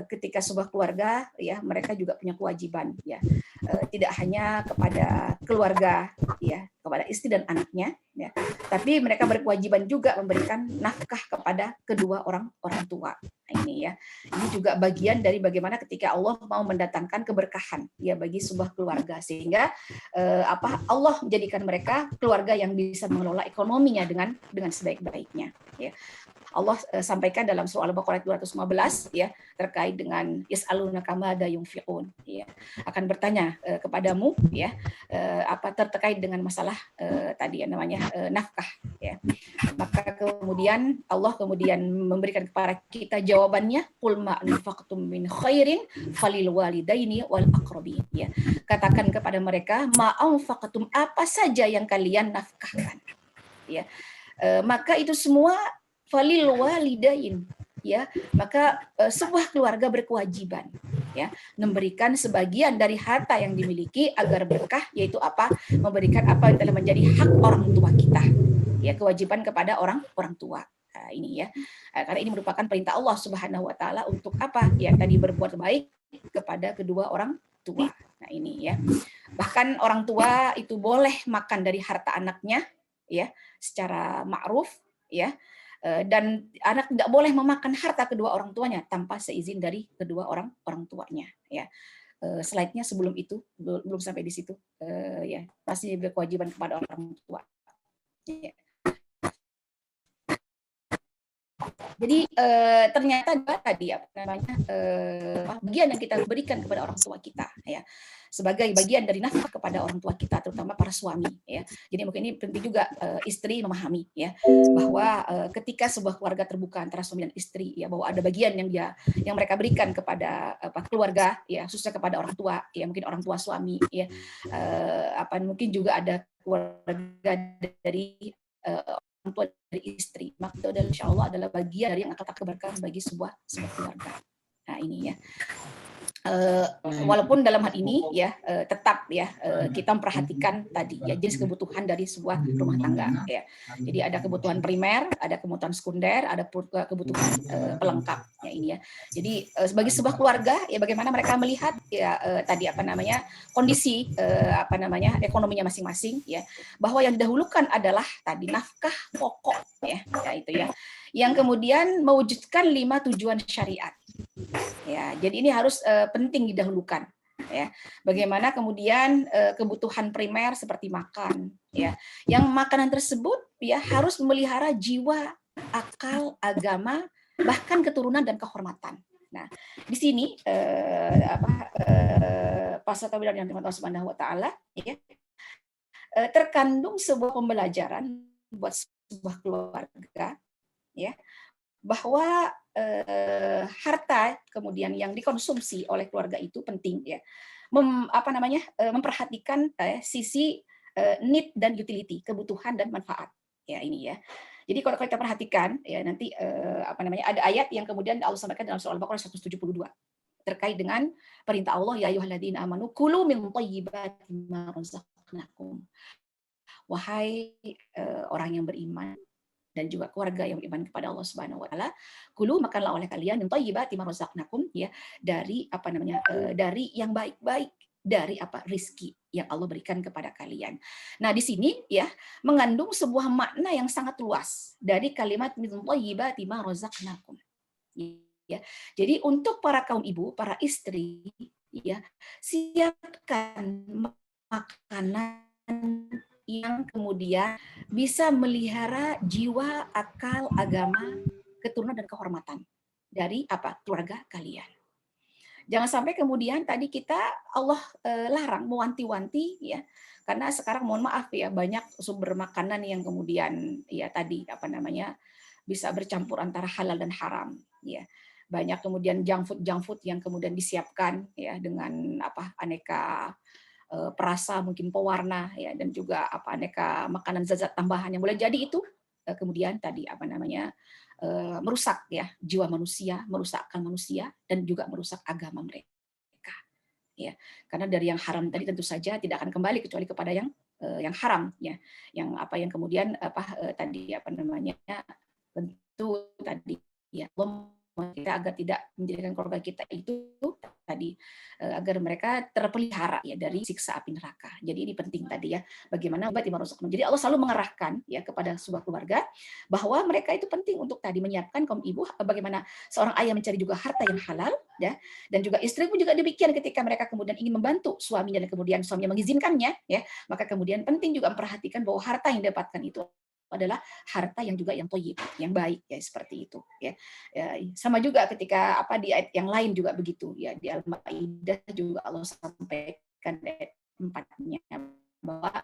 ketika sebuah keluarga ya mereka juga punya kewajiban ya. Tidak hanya kepada keluarga ya, kepada istri dan anaknya ya, tapi mereka berkewajiban juga memberikan nafkah kepada kedua orang tua. Nah, ini ya, ini juga bagian dari bagaimana ketika Allah mau mendatangkan keberkahan ya bagi sebuah keluarga, sehingga Allah menjadikan mereka keluarga yang bisa mengelola ekonominya dengan sebaik-baiknya ya. Allah sampaikan dalam surah Al-Baqarah 215 ya terkait dengan yas'alunaka madza yunfiqun ya, akan bertanya kepadamu ya terkait dengan masalah tadi yang namanya nafkah ya. Maka kemudian Allah memberikan kepada kita jawabannya, qul ma anfaqtum min khairin falil walidaini wal aqrabin ya. Katakan kepada mereka, ma anfaqtum, apa saja yang kalian nafkahkan ya. Maka itu semua falil walidain ya, maka sebuah keluarga berkewajiban ya memberikan sebagian dari harta yang dimiliki agar berkah, yaitu apa? Memberikan apa yang telah menjadi hak orang tua kita ya, kewajiban kepada orang tua. Nah, ini ya, karena ini merupakan perintah Allah Subhanahu wa taala untuk apa? Ya tadi berbuat baik kepada kedua orang tua. Nah, ini ya. Bahkan orang tua itu boleh makan dari harta anaknya ya secara ma'ruf ya. Dan anak tidak boleh memakan harta kedua orang tuanya tanpa seizin dari kedua orang tuanya ya. Slide-nya sebelum itu belum sampai di situ ya, masih berkewajiban kepada orang tua ya. Jadi ternyata tadi bagian yang kita berikan kepada orang tua kita ya, sebagai bagian dari nafkah kepada orang tua kita, terutama para suami ya. Jadi mungkin ini penting juga istri memahami ya bahwa ketika sebuah keluarga terbuka antara suami dan istri ya, bahwa ada bagian yang mereka berikan kepada keluarga ya, khususnya kepada orang tua ya, mungkin orang tua suami ya, mungkin juga ada keluarga dari orang tua dari istri, maka itu adalah insya Allah adalah bagian dari yang akan keberkahan bagi sebuah keluarga. Nah, ini ya. walaupun dalam hal ini ya tetap ya kita memperhatikan tadi ya jenis kebutuhan dari sebuah rumah tangga ya. Jadi ada kebutuhan primer, ada kebutuhan sekunder, ada kebutuhan pelengkap ya ini ya. Jadi sebagai sebuah keluarga ya bagaimana mereka melihat ya tadi apa namanya kondisi apa namanya ekonominya masing-masing ya, bahwa yang didahulukan adalah tadi nafkah pokok ya itu ya, yang kemudian mewujudkan 5 tujuan syariat. Ya, jadi ini harus penting didahulukan. Ya, bagaimana kemudian kebutuhan primer seperti makan, ya, yang makanan tersebut ya harus memelihara jiwa, akal, agama, bahkan keturunan dan kehormatan. Nah, di sini pasal tabiran yang dimana Allah Subhanahu Wa Taala, ya, terkandung sebuah pembelajaran buat sebuah keluarga, ya, bahwa harta kemudian yang dikonsumsi oleh keluarga itu penting ya, memperhatikan sisi need dan utility, kebutuhan dan manfaat ya ini ya. Jadi kalau kita perhatikan ya nanti ada ayat yang kemudian Allah sampaikan dalam surah Al-Baqarah 172 terkait dengan perintah Allah ya ayyuhalladzina amanu kulu min thayyibati ma razaqnakum. Wahai orang yang beriman dan juga keluarga yang beriman kepada Allah Subhanahu wa taala, kulu makanlah oleh kalian min thayyibati ma razaqnakum ya, dari dari yang baik-baik, dari rizki yang Allah berikan kepada kalian. Nah, di sini ya mengandung sebuah makna yang sangat luas dari kalimat min thayyibati ma razaqnakum. Ya. Jadi untuk para kaum ibu, para istri ya, siapkan makanan yang kemudian bisa melihara jiwa, akal, agama, keturunan dan kehormatan dari keluarga kalian. Jangan sampai kemudian tadi kita Allah larang, mewanti-wanti ya, karena sekarang mohon maaf ya banyak sumber makanan yang kemudian ya tadi bisa bercampur antara halal dan haram ya. Banyak kemudian junk food yang kemudian disiapkan ya dengan aneka perasa, mungkin pewarna ya, dan juga aneka makanan zat-zat tambahan yang boleh jadi itu kemudian tadi merusak ya jiwa manusia, merusak akal manusia, dan juga merusak agama mereka ya. Karena dari yang haram tadi tentu saja tidak akan kembali kecuali kepada yang haram ya, yang kemudian tentu tadi ya kita agar tidak menjadikan keluarga kita itu tadi agar mereka terpelihara ya dari siksa api neraka. Jadi ini penting tadi ya, bagaimana jadi Allah selalu mengarahkan ya kepada sebuah keluarga bahwa mereka itu penting untuk tadi menyiapkan kaum ibu bagaimana seorang ayah mencari juga harta yang halal ya, dan juga istri pun juga demikian ketika mereka kemudian ingin membantu suaminya dan kemudian suaminya mengizinkannya ya, maka kemudian penting juga memperhatikan bahwa harta yang didapatkan itu adalah harta yang juga yang thayyib, yang baik ya, seperti itu ya. Sama juga ketika di ayat yang lain juga begitu ya, di Al-Maidah juga Allah sampaikan ayat 4-nya bahwa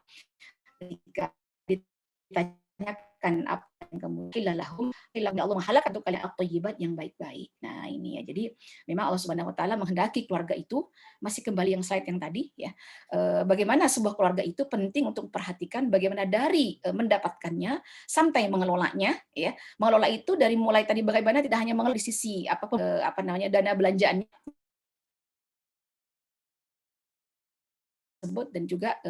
ketika ditanyakan apa yang kemudian Allah menghalakkan untuk kalian at-thayyibat yang baik-baik. Nah ini ya, jadi memang Allah Subhanahu Wa Taala menghendaki keluarga itu masih kembali yang slide yang tadi ya, bagaimana sebuah keluarga itu penting untuk memperhatikan bagaimana dari mendapatkannya sampai mengelolanya ya. Mengelola itu dari mulai tadi bagaimana tidak hanya mengelola di sisi dana belanjaannya tersebut, dan juga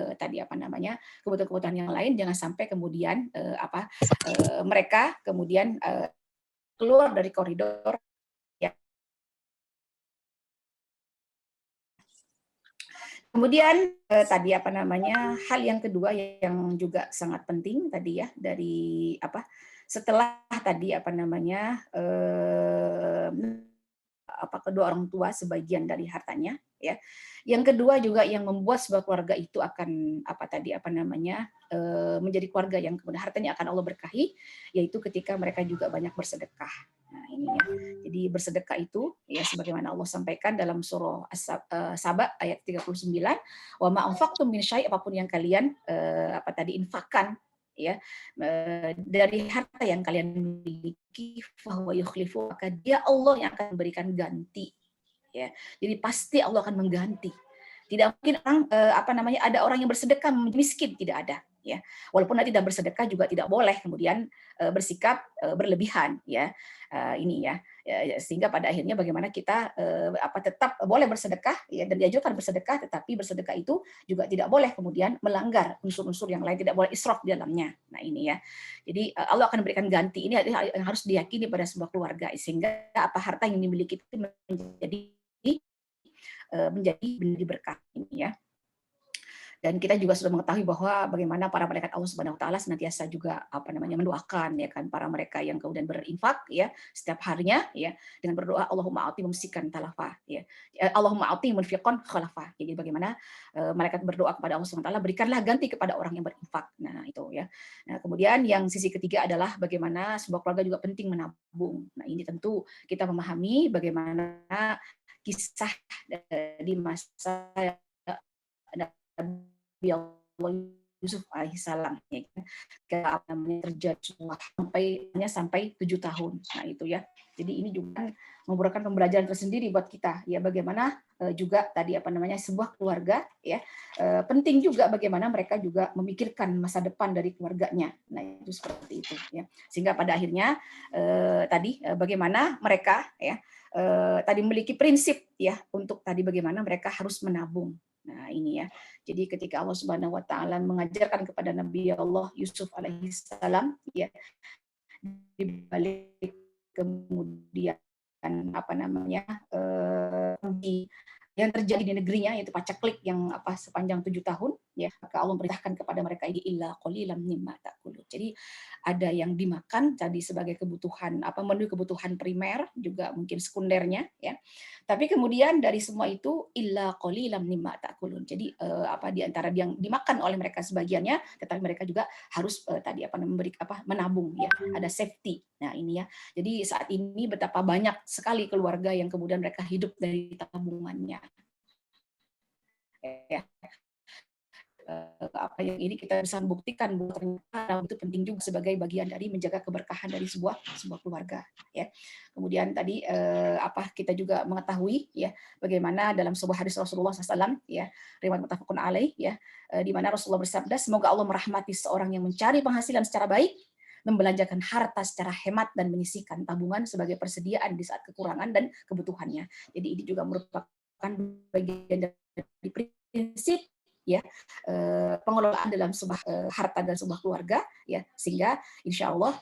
kebutuhan-kebutuhan yang lain, jangan sampai kemudian mereka kemudian keluar dari koridor ya. Kemudian tadi hal yang kedua yang juga sangat penting tadi ya, dari setelah tadi kedua orang tua sebagian dari hartanya ya. Yang kedua juga yang membuat sebuah keluarga itu akan menjadi keluarga yang kemudian hartanya akan Allah berkahi, yaitu ketika mereka juga banyak bersedekah. Nah, ini ya. Jadi bersedekah itu ya sebagaimana Allah sampaikan dalam surah As-Saba ayat 39, wa ma anfaqtum min syai', apapun yang kalian infakkan ya dari harta yang kalian miliki, fahuwa yukhlifu, maka dia Allah yang akan memberikan ganti ya. Jadi pasti Allah akan mengganti. Tidak mungkin orang ada orang yang bersedekah miskin, tidak ada ya. Walaupun nanti dalam bersedekah juga tidak boleh kemudian bersikap berlebihan, ya. Ini ya. Sehingga pada akhirnya bagaimana kita tetap boleh bersedekah, ya, dan dianjurkan bersedekah, tetapi bersedekah itu juga tidak boleh kemudian melanggar unsur-unsur yang lain, tidak boleh israf di dalamnya. Nah ini ya. Jadi Allah akan berikan ganti, ini yang harus diyakini pada sebuah keluarga, sehingga apa harta yang dimiliki itu menjadi berkah ini ya. Dan kita juga sudah mengetahui bahwa bagaimana para malaikat Allah Subhanahu wa taala senantiasa juga mendoakan ya kan para mereka yang kemudian berinfak ya setiap harinya ya dengan berdoa Allahumma a'ti mumsikan talafa ya. Allahumma a'ti munfiqan khalafa. Jadi bagaimana malaikat berdoa kepada Allah Subhanahu wa taala, berikanlah ganti kepada orang yang berinfak. Nah, itu ya. Nah, kemudian yang sisi ketiga adalah bagaimana sebuah keluarga juga penting menabung. Nah, ini tentu kita memahami bagaimana kisah di masa Nabi Allah Yusuf alaihissalam ya kan, terjadi sampai 7 tahun. Nah itu ya. Jadi ini juga merupakan pembelajaran tersendiri buat kita ya, bagaimana juga tadi sebuah keluarga ya penting juga bagaimana mereka juga memikirkan masa depan dari keluarganya. Nah itu seperti itu ya, sehingga pada akhirnya bagaimana mereka ya tadi memiliki prinsip ya untuk tadi bagaimana mereka harus menabung. Nah ini ya, jadi ketika Allah Subhanahu wa taala mengajarkan kepada Nabi Allah Yusuf alaihissalam ya, di balik kemudian yang terjadi di negerinya, yaitu pacaklik yang sepanjang 7 tahun ya, maka Allah memerintahkan kepada mereka ini illa qalilan mimma ta'kulun. Jadi ada yang dimakan tadi sebagai kebutuhan memenuhi kebutuhan primer, juga mungkin sekundernya ya. Tapi kemudian dari semua itu illa qalilan mimma ta'kulun. Jadi di antara yang dimakan oleh mereka sebagiannya, tetapi mereka juga harus menabung ya, ada safety. Nah, ini ya. Jadi saat ini betapa banyak sekali keluarga yang kemudian mereka hidup dari tabungannya. Ya. Apa yang ini kita bisa membuktikan bahwa ternyata itu penting juga sebagai bagian dari menjaga keberkahan dari sebuah keluarga ya. Kemudian tadi kita juga mengetahui ya bagaimana dalam sebuah hadis Rasulullah SAW ya, riwayat muttafaqun alaih ya, di mana Rasulullah bersabda, semoga Allah merahmati seorang yang mencari penghasilan secara baik, membelanjakan harta secara hemat, dan menyisihkan tabungan sebagai persediaan di saat kekurangan dan kebutuhannya. Jadi ini juga merupakan bagian dari prinsip ya pengelolaan dalam sebuah harta dan sebuah keluarga ya, sehingga insya Allah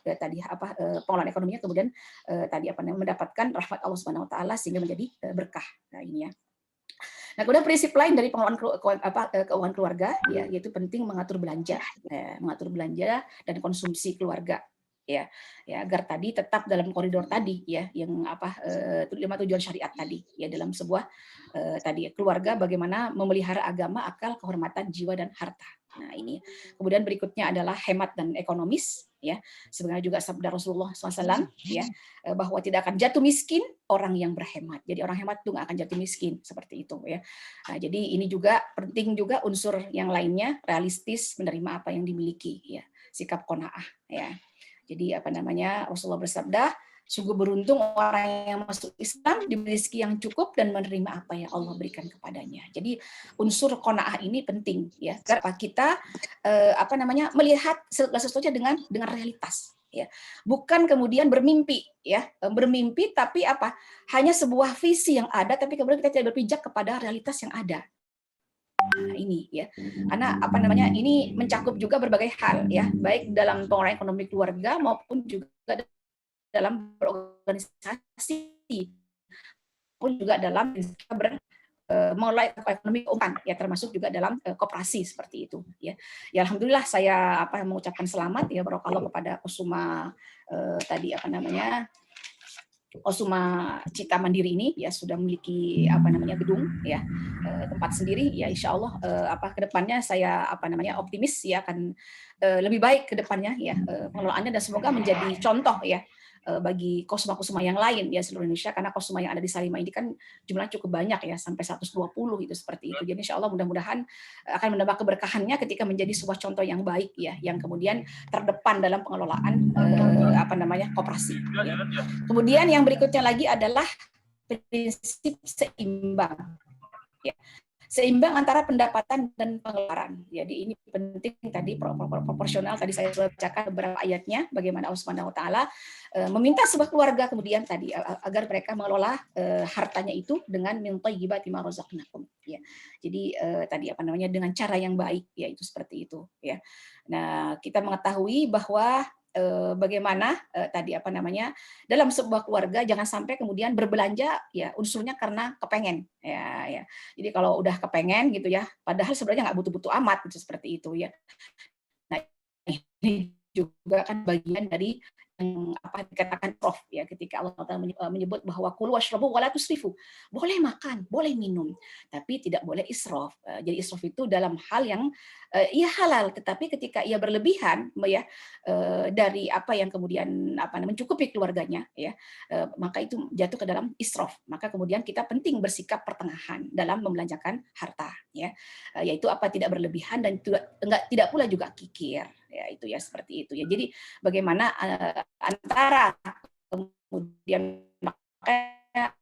pengelolaan ekonominya kemudian mendapatkan rahmat Allah Subhanahu wa taala sehingga menjadi berkah. Nah ini ya. Nah, kemudian prinsip lain dari pengelolaan keuangan keluarga ya, yaitu penting mengatur belanja dan konsumsi keluarga ya agar tadi tetap dalam koridor tadi ya yang 5 tujuan syariat tadi ya, dalam sebuah keluarga bagaimana memelihara agama, akal, kehormatan, jiwa, dan harta. Nah ini kemudian berikutnya adalah hemat dan ekonomis ya, sebenarnya juga sabda Rasulullah SAW ya, bahwa tidak akan jatuh miskin orang yang berhemat. Jadi orang hemat itu nggak akan jatuh miskin, seperti itu ya. Nah, jadi ini juga penting juga unsur yang lainnya, realistis, menerima apa yang dimiliki ya, sikap qanaah ya. Jadi Rasulullah bersabda, sungguh beruntung orang yang masuk Islam diberi rezeki yang cukup dan menerima apa yang Allah berikan kepadanya. Jadi unsur qanaah ini penting ya, agar kita melihat segala sesuatu dengan realitas ya. Bukan kemudian bermimpi ya, bermimpi tapi hanya sebuah visi yang ada, tapi kemudian kita tidak berpijak kepada realitas yang ada. Nah, ini ya. Karena ini mencakup juga berbagai hal ya, baik dalam pengelolaan ekonomi keluarga maupun juga dalam berorganisasi, pun juga dalam mulai ekonomi keuangan ya, termasuk juga dalam koperasi seperti itu ya. Ya alhamdulillah saya mengucapkan selamat ya barokallah kepada Kusuma Osuma Cita Mandiri ini ya, sudah memiliki gedung ya, tempat sendiri ya, insya Allah kedepannya saya optimis ya akan lebih baik kedepannya ya pengelolaannya, dan semoga menjadi contoh ya bagi Kusuma-Kusuma yang lain ya seluruh Indonesia, karena Kusuma yang ada di Salimah ini kan jumlahnya cukup banyak ya, sampai 120 itu seperti itu. Jadi insya Allah mudah-mudahan akan menambah keberkahannya ketika menjadi sebuah contoh yang baik ya, yang kemudian terdepan dalam pengelolaan koperasi ya. Kemudian yang berikutnya lagi adalah prinsip seimbang ya. seimbang antara pendapatan dan pengeluaran. Jadi ini penting tadi proporsional. Tadi saya sudah bacakan beberapa ayatnya bagaimana Allah Subhanahu wa taala meminta sebuah keluarga kemudian tadi agar mereka mengelola hartanya itu dengan min thayyibati ma razaqnakum ya. Jadi tadi apa namanya dengan cara yang baik ya, itu seperti itu ya. Nah, kita mengetahui bahwa bagaimana tadi apa namanya dalam sebuah keluarga jangan sampai kemudian berbelanja ya unsurnya karena kepengen ya. Jadi kalau udah kepengen gitu ya, padahal sebenarnya nggak butuh-butuh amat gitu seperti itu ya. Nah, ini juga kan bagian dari yang apa dikatakan Prof ya, ketika Allah Taala menyebut bahwa kulu washrabu wala tusrifu. Boleh makan, boleh minum, tapi tidak boleh israf. Jadi israf itu dalam hal yang ia halal, tetapi ketika ia berlebihan ya dari apa yang kemudian apa namanya mencukupi keluarganya ya, maka itu jatuh ke dalam israf. Maka kemudian kita penting bersikap pertengahan dalam membelanjakan harta ya. Yaitu apa tidak berlebihan dan tidak pula juga kikir. Ya itu ya seperti itu ya. Jadi bagaimana antara kemudian makanya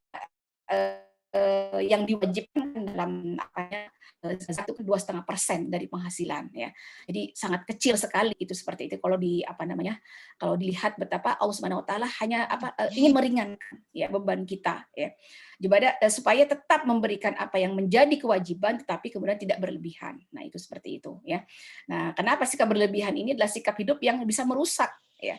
yang diwajibkan dalam apanya 1-2,5% dari penghasilan ya. Jadi sangat kecil sekali itu seperti itu kalau di apa namanya kalau dilihat betapa Allah Subhanahu wa taala hanya ingin meringankan ya beban kita ya. Supaya tetap memberikan apa yang menjadi kewajiban tetapi kemudian tidak berlebihan. Nah, itu seperti itu ya. Nah, kenapa sikap berlebihan ini adalah sikap hidup yang bisa merusak ya,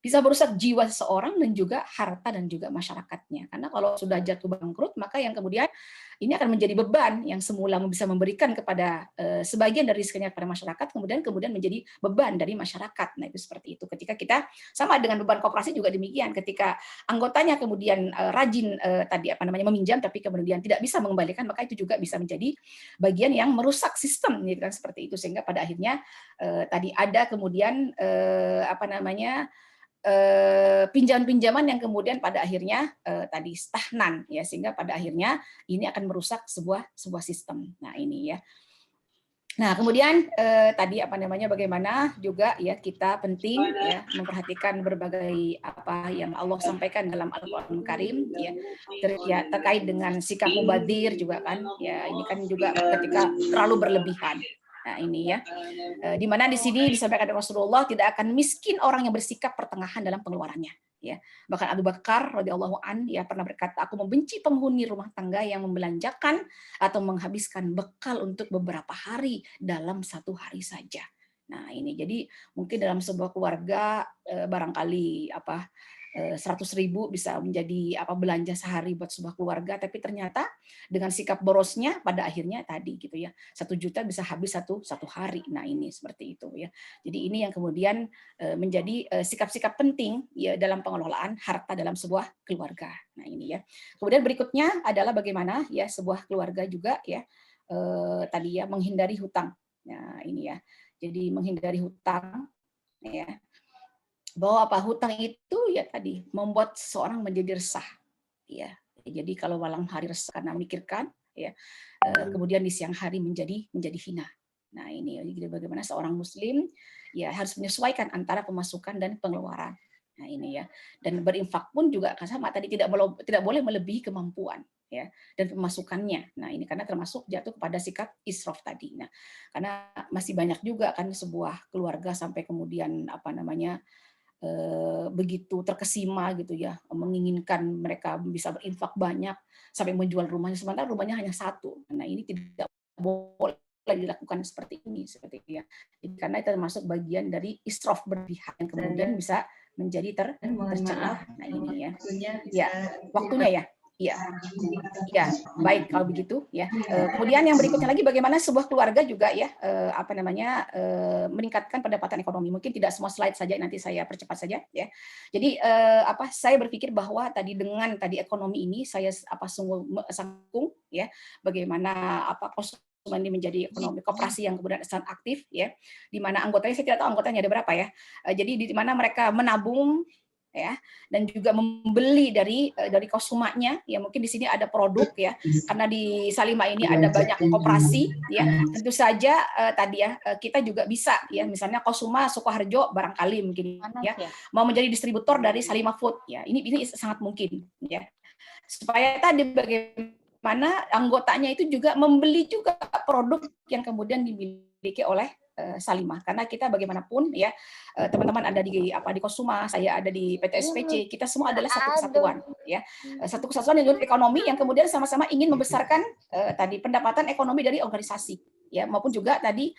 bisa merusak jiwa seseorang dan juga harta dan juga masyarakatnya. Karena kalau sudah jatuh bangkrut, maka yang kemudian ini akan menjadi beban yang semula bisa memberikan kepada sebagian dari rizkinya kepada masyarakat, kemudian menjadi beban dari masyarakat. Nah itu seperti itu. Ketika kita sama dengan beban koperasi juga demikian. Ketika anggotanya kemudian rajin tadi apa namanya meminjam, tapi kemudian tidak bisa mengembalikan, maka itu juga bisa menjadi bagian yang merusak sistem, gitu kan seperti itu. Sehingga pada akhirnya tadi ada kemudian apa namanya pinjaman-pinjaman yang kemudian pada akhirnya tadi stagnan ya, sehingga pada akhirnya ini akan merusak sebuah sistem. Nah ini ya. Nah kemudian tadi apa namanya bagaimana juga ya kita penting ya memperhatikan berbagai apa yang Allah sampaikan dalam Al-Qur'an Karim ya, terkait dengan sikap mubadzir juga kan ya, ini kan juga ketika terlalu berlebihan. Nah ini ya, di mana di sini disampaikan oleh Rasulullah tidak akan miskin orang yang bersikap pertengahan dalam pengeluarannya. Ya, bahkan Abu Bakar radhiyallahu an ya pernah berkata, aku membenci penghuni rumah tangga yang membelanjakan atau menghabiskan bekal untuk beberapa hari dalam satu hari saja. Nah ini jadi mungkin dalam sebuah keluarga barangkali apa 100.000 bisa menjadi apa belanja sehari buat sebuah keluarga, tapi ternyata dengan sikap borosnya pada akhirnya tadi gitu ya 1 juta bisa habis satu hari. Nah ini seperti itu ya. Jadi ini yang kemudian menjadi sikap-sikap penting ya dalam pengelolaan harta dalam sebuah keluarga. Nah ini ya. Kemudian berikutnya adalah bagaimana ya sebuah keluarga juga ya tadi ya menghindari hutang. Nah ini ya. Jadi menghindari hutang ya, bahwa apa hutang itu ya tadi membuat seseorang menjadi resah ya. Jadi kalau malam hari resah karena memikirkan ya, kemudian di siang hari menjadi hina. Nah ini jadi bagaimana seorang muslim ya harus menyesuaikan antara pemasukan dan pengeluaran. Nah ini ya, dan berinfak pun juga sama tadi tidak boleh melebihi kemampuan ya dan pemasukannya. Nah ini karena termasuk jatuh kepada sikap israf tadi. Nah karena masih banyak juga kan sebuah keluarga sampai kemudian apa namanya begitu terkesima gitu ya, menginginkan mereka bisa berinfak banyak sampai menjual rumahnya, sementara rumahnya hanya satu. Nah ini tidak boleh dilakukan seperti ini, seperti itu ya. Jadi, karena itu termasuk bagian dari israf berlebihan yang kemudian bisa menjadi tercela. Nah ini ya, ya waktunya ya. Iya, ya baik kalau begitu ya. Kemudian yang berikutnya lagi bagaimana sebuah keluarga juga ya apa namanya meningkatkan pendapatan ekonomi. Mungkin tidak semua slide saja, nanti saya percepat saja ya. Jadi apa saya berpikir bahwa tadi dengan tadi ekonomi ini saya apa sungguh sangkung ya bagaimana apa konsumen ini menjadi ekonomi koperasi yang kemudian sangat aktif ya, di mana anggotanya saya tidak tahu anggotanya ada berapa ya. Jadi di mana mereka menabung ya dan juga membeli dari konsumennya ya, mungkin di sini ada produk ya karena di Salimah ini ada banyak koperasi ya, tentu saja tadi ya kita juga bisa ya misalnya Kosuma Sukoharjo barangkali mungkin ya mau menjadi distributor dari Salimah Food ya, ini sangat mungkin ya supaya tadi bagaimana mana anggotanya itu juga membeli juga produk yang kemudian dimiliki oleh Salimah, karena kita bagaimanapun ya teman-teman ada di Kosuma, saya ada di PT SPC, kita semua adalah satu kesatuan ya, satu kesatuan yang ekonomi yang kemudian sama-sama ingin membesarkan tadi pendapatan ekonomi dari organisasi ya, maupun juga tadi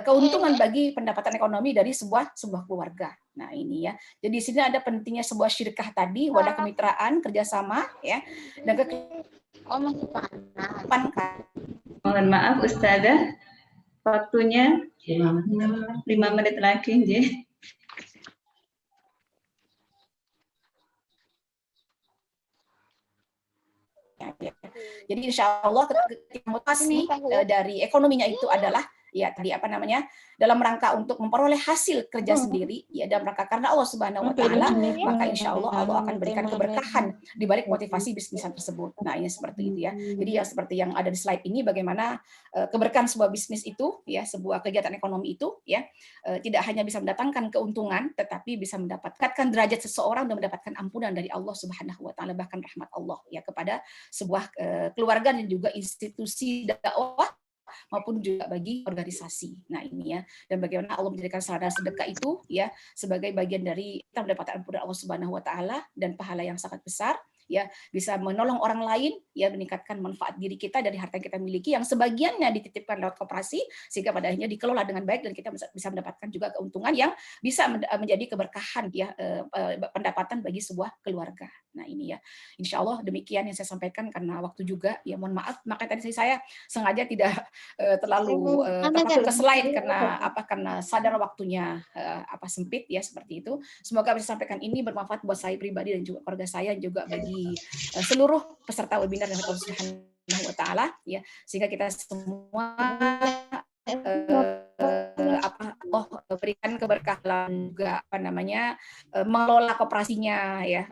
keuntungan bagi pendapatan ekonomi dari sebuah keluarga. Nah ini ya, jadi di sini ada pentingnya sebuah syirkah tadi, wadah kemitraan, kerjasama ya, dan Mohon maaf Ustazah, waktunya 5 menit lagi. Jadi insya Allah motivasi dari ekonominya itu adalah ya tadi dalam rangka untuk memperoleh hasil kerja sendiri ya, dalam rangka karena Allah Subhanahu Wa Taala, maka insya Allah Allah akan berikan keberkahan di balik motivasi bisnisan tersebut. Nah ini seperti itu ya. Jadi ya seperti yang ada di slide ini, bagaimana keberkahan sebuah bisnis itu ya, sebuah kegiatan ekonomi itu ya tidak hanya bisa mendatangkan keuntungan, tetapi bisa mendapatkan derajat seseorang dan mendapatkan ampunan dari Allah Subhanahu Wa Taala, bahkan rahmat Allah ya kepada sebuah keluarga dan juga institusi dakwah maupun juga bagi organisasi. Nah ini ya, dan bagaimana Allah menjadikan saudara sedekah itu ya sebagai bagian dari kita mendapatkan ampunan Allah Subhanahu Wa Taala dan pahala yang sangat besar ya, bisa menolong orang lain ya, meningkatkan manfaat diri kita dari harta yang kita miliki yang sebagiannya dititipkan lewat koperasi sehingga pada akhirnya dikelola dengan baik dan kita bisa mendapatkan juga keuntungan yang bisa menjadi keberkahan ya pendapatan bagi sebuah keluarga. Nah ini ya, insya Allah demikian yang saya sampaikan, karena waktu juga ya mohon maaf, maka tadi saya sengaja tidak terlalu terpaku ke slide karena sadar waktunya sempit ya, seperti itu. Semoga bisa sampaikan ini bermanfaat buat saya pribadi dan juga keluarga saya, juga bagi seluruh peserta webinar dan Allah Subhanahu Wa Taala ya, sehingga kita semua Allah berikan keberkahan juga mengelola koperasinya ya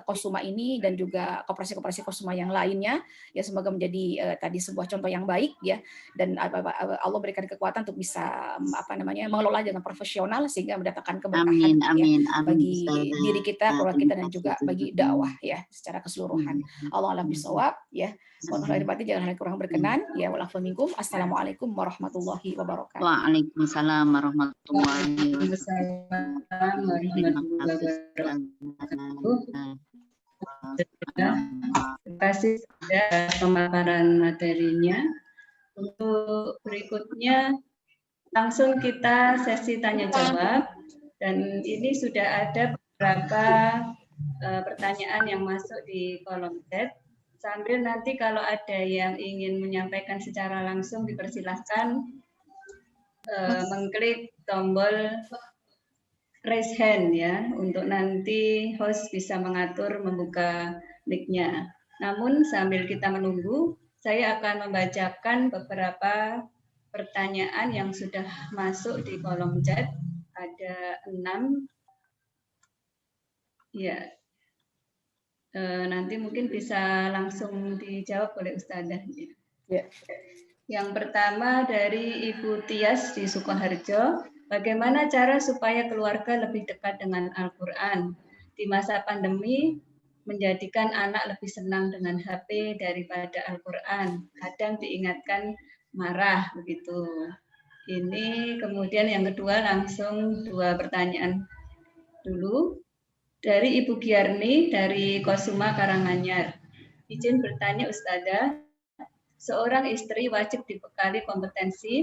Kosuma ini dan juga koperasi-koperasi Kosuma yang lainnya ya, semoga menjadi tadi sebuah contoh yang baik ya, dan Allah berikan kekuatan untuk bisa mengelola dengan profesional sehingga mendatangkan keberkahan bagi diri kita, keluarga kita, dan juga bagi dakwah ya secara keseluruhan. Allah alam bisawab ya. Mohon lahir batin, jangan hal kurang berkenan ya. Walafu minkum. Assalamualaikum warahmatullahi wabarakatuh. Waalaikumsalam warahmatullahi wabarakatuh. Terima kasih sudah pemaparan materinya. Untuk berikutnya langsung kita sesi tanya jawab, dan ini sudah ada beberapa pertanyaan yang masuk di kolom chat. Sambil nanti kalau ada yang ingin menyampaikan secara langsung dipersilahkan mengklik tombol raise hand ya, untuk nanti host bisa mengatur membuka mic-nya. Namun sambil kita menunggu, saya akan membacakan beberapa pertanyaan yang sudah masuk di kolom chat. Ada 6 ya. Nanti mungkin bisa langsung dijawab oleh Ustadzah. Ya. Yang pertama dari Ibu Tias di Sukoharjo, bagaimana cara supaya keluarga lebih dekat dengan Al-Quran di masa pandemi, menjadikan anak lebih senang dengan HP daripada Al-Quran, kadang diingatkan marah begitu. Ini kemudian yang kedua, langsung 2 pertanyaan dulu. Dari Ibu Giarni dari Kosuma Karanganyar. Izin bertanya Ustadzah, seorang istri wajib dibekali kompetensi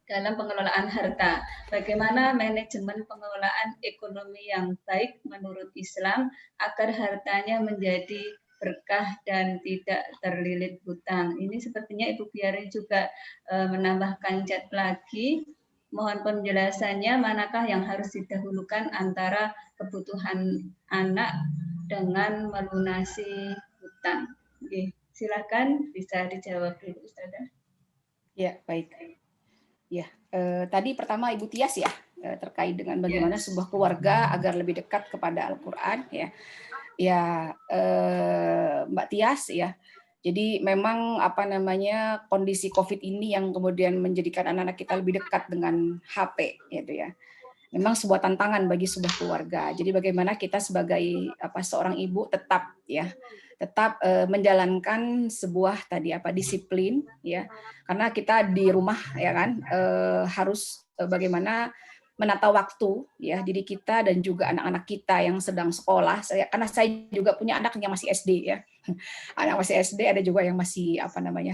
dalam pengelolaan harta. Bagaimana manajemen pengelolaan ekonomi yang baik menurut Islam agar hartanya menjadi berkah dan tidak terlilit hutang? Ini sepertinya Ibu Giarni juga menambahkan chat lagi. Mohon penjelasannya, manakah yang harus didahulukan antara kebutuhan anak dengan melunasi hutang? Oke, silakan bisa dijawab dulu, Ustazah. Ya, baik. Ya, tadi pertama Ibu Tias ya, terkait dengan bagaimana sebuah keluarga agar lebih dekat kepada Al-Quran ya. Ya, Mbak Tias ya. Jadi memang kondisi COVID ini yang kemudian menjadikan anak-anak kita lebih dekat dengan HP gitu ya. memang sebuah tantangan bagi sebuah keluarga. Jadi bagaimana kita sebagai seorang ibu tetap menjalankan sebuah disiplin ya, karena kita di rumah ya kan harus bagaimana menata waktu ya diri kita dan juga anak-anak kita yang sedang sekolah. Karena saya juga punya anak yang masih SD ya. Anak masih SD, ada juga yang masih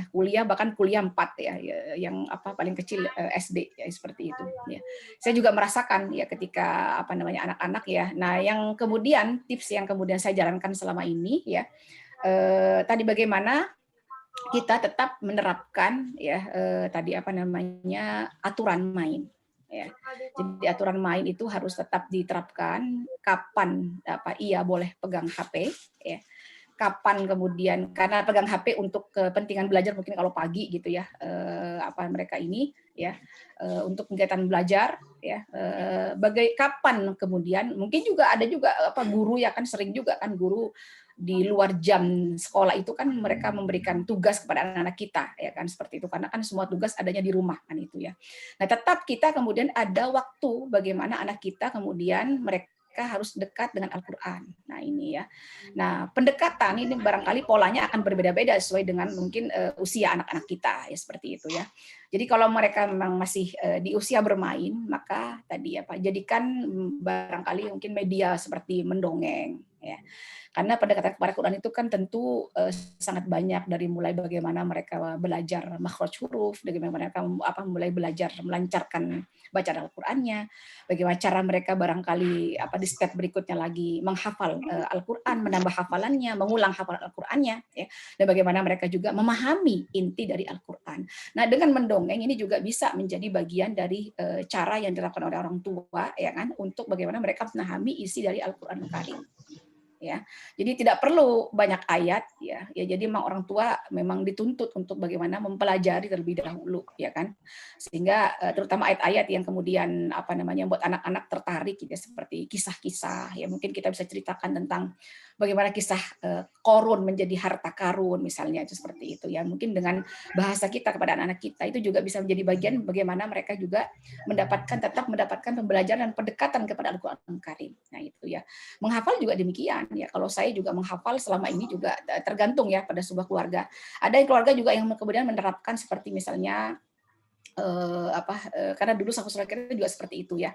kuliah, bahkan kuliah 4 ya, yang paling kecil SD ya, seperti itu ya. Saya juga merasakan ya ketika anak-anak ya. Nah, yang kemudian tips yang kemudian saya jalankan selama ini ya, tadi bagaimana kita tetap menerapkan ya aturan main ya. Jadi aturan main itu harus tetap diterapkan, kapan ia boleh pegang HP ya, kapan kemudian, karena pegang HP untuk kepentingan belajar mungkin kalau pagi gitu ya, mereka ini ya untuk kegiatan belajar ya, kapan kemudian mungkin juga ada juga guru ya kan, sering juga kan guru di luar jam sekolah itu kan mereka memberikan tugas kepada anak-anak kita ya kan, seperti itu, karena kan semua tugas adanya di rumah kan itu ya. Nah, tetap kita kemudian ada waktu bagaimana anak kita kemudian mereka harus dekat dengan Al-Quran. Nah, ini ya. Nah, pendekatan ini barangkali polanya akan berbeda-beda sesuai dengan mungkin usia anak-anak kita ya, seperti itu ya. Jadi kalau mereka memang masih di usia bermain, maka tadi jadikan barangkali mungkin media seperti mendongeng ya. Karena pendekatan kepada Quran itu kan tentu sangat banyak, dari mulai bagaimana mereka belajar makhraj huruf, bagaimana mereka mulai belajar melancarkan bacaan Al-Qur'annya, bagaimana cara mereka barangkali di step berikutnya lagi menghafal Al-Qur'an, menambah hafalannya, mengulang hafalan Al-Qur'annya ya. Dan bagaimana mereka juga memahami inti dari Al-Qur'an. Nah, dengan mendongeng ini juga bisa menjadi bagian dari cara yang dilakukan oleh orang tua ya kan, untuk bagaimana mereka memahami isi dari Al-Qur'an Karim. Ya, jadi tidak perlu banyak ayat ya. Jadi memang orang tua memang dituntut untuk bagaimana mempelajari terlebih dahulu ya kan, sehingga terutama ayat-ayat yang kemudian buat anak-anak tertarik gitu ya, seperti kisah-kisah ya, mungkin kita bisa ceritakan tentang bagaimana kisah Qorun menjadi harta karun misalnya, itu seperti itu ya. Mungkin dengan bahasa kita kepada anak-anak kita itu juga bisa menjadi bagian bagaimana mereka juga tetap mendapatkan pembelajaran dan pendekatan kepada Al-Qur'an Karim. Nah, itu ya. Menghafal juga demikian ya. Kalau saya juga menghafal selama ini juga tergantung ya pada sebuah keluarga. Ada yang keluarga juga yang kemudian menerapkan seperti misalnya karena dulu saudara kita juga seperti itu ya.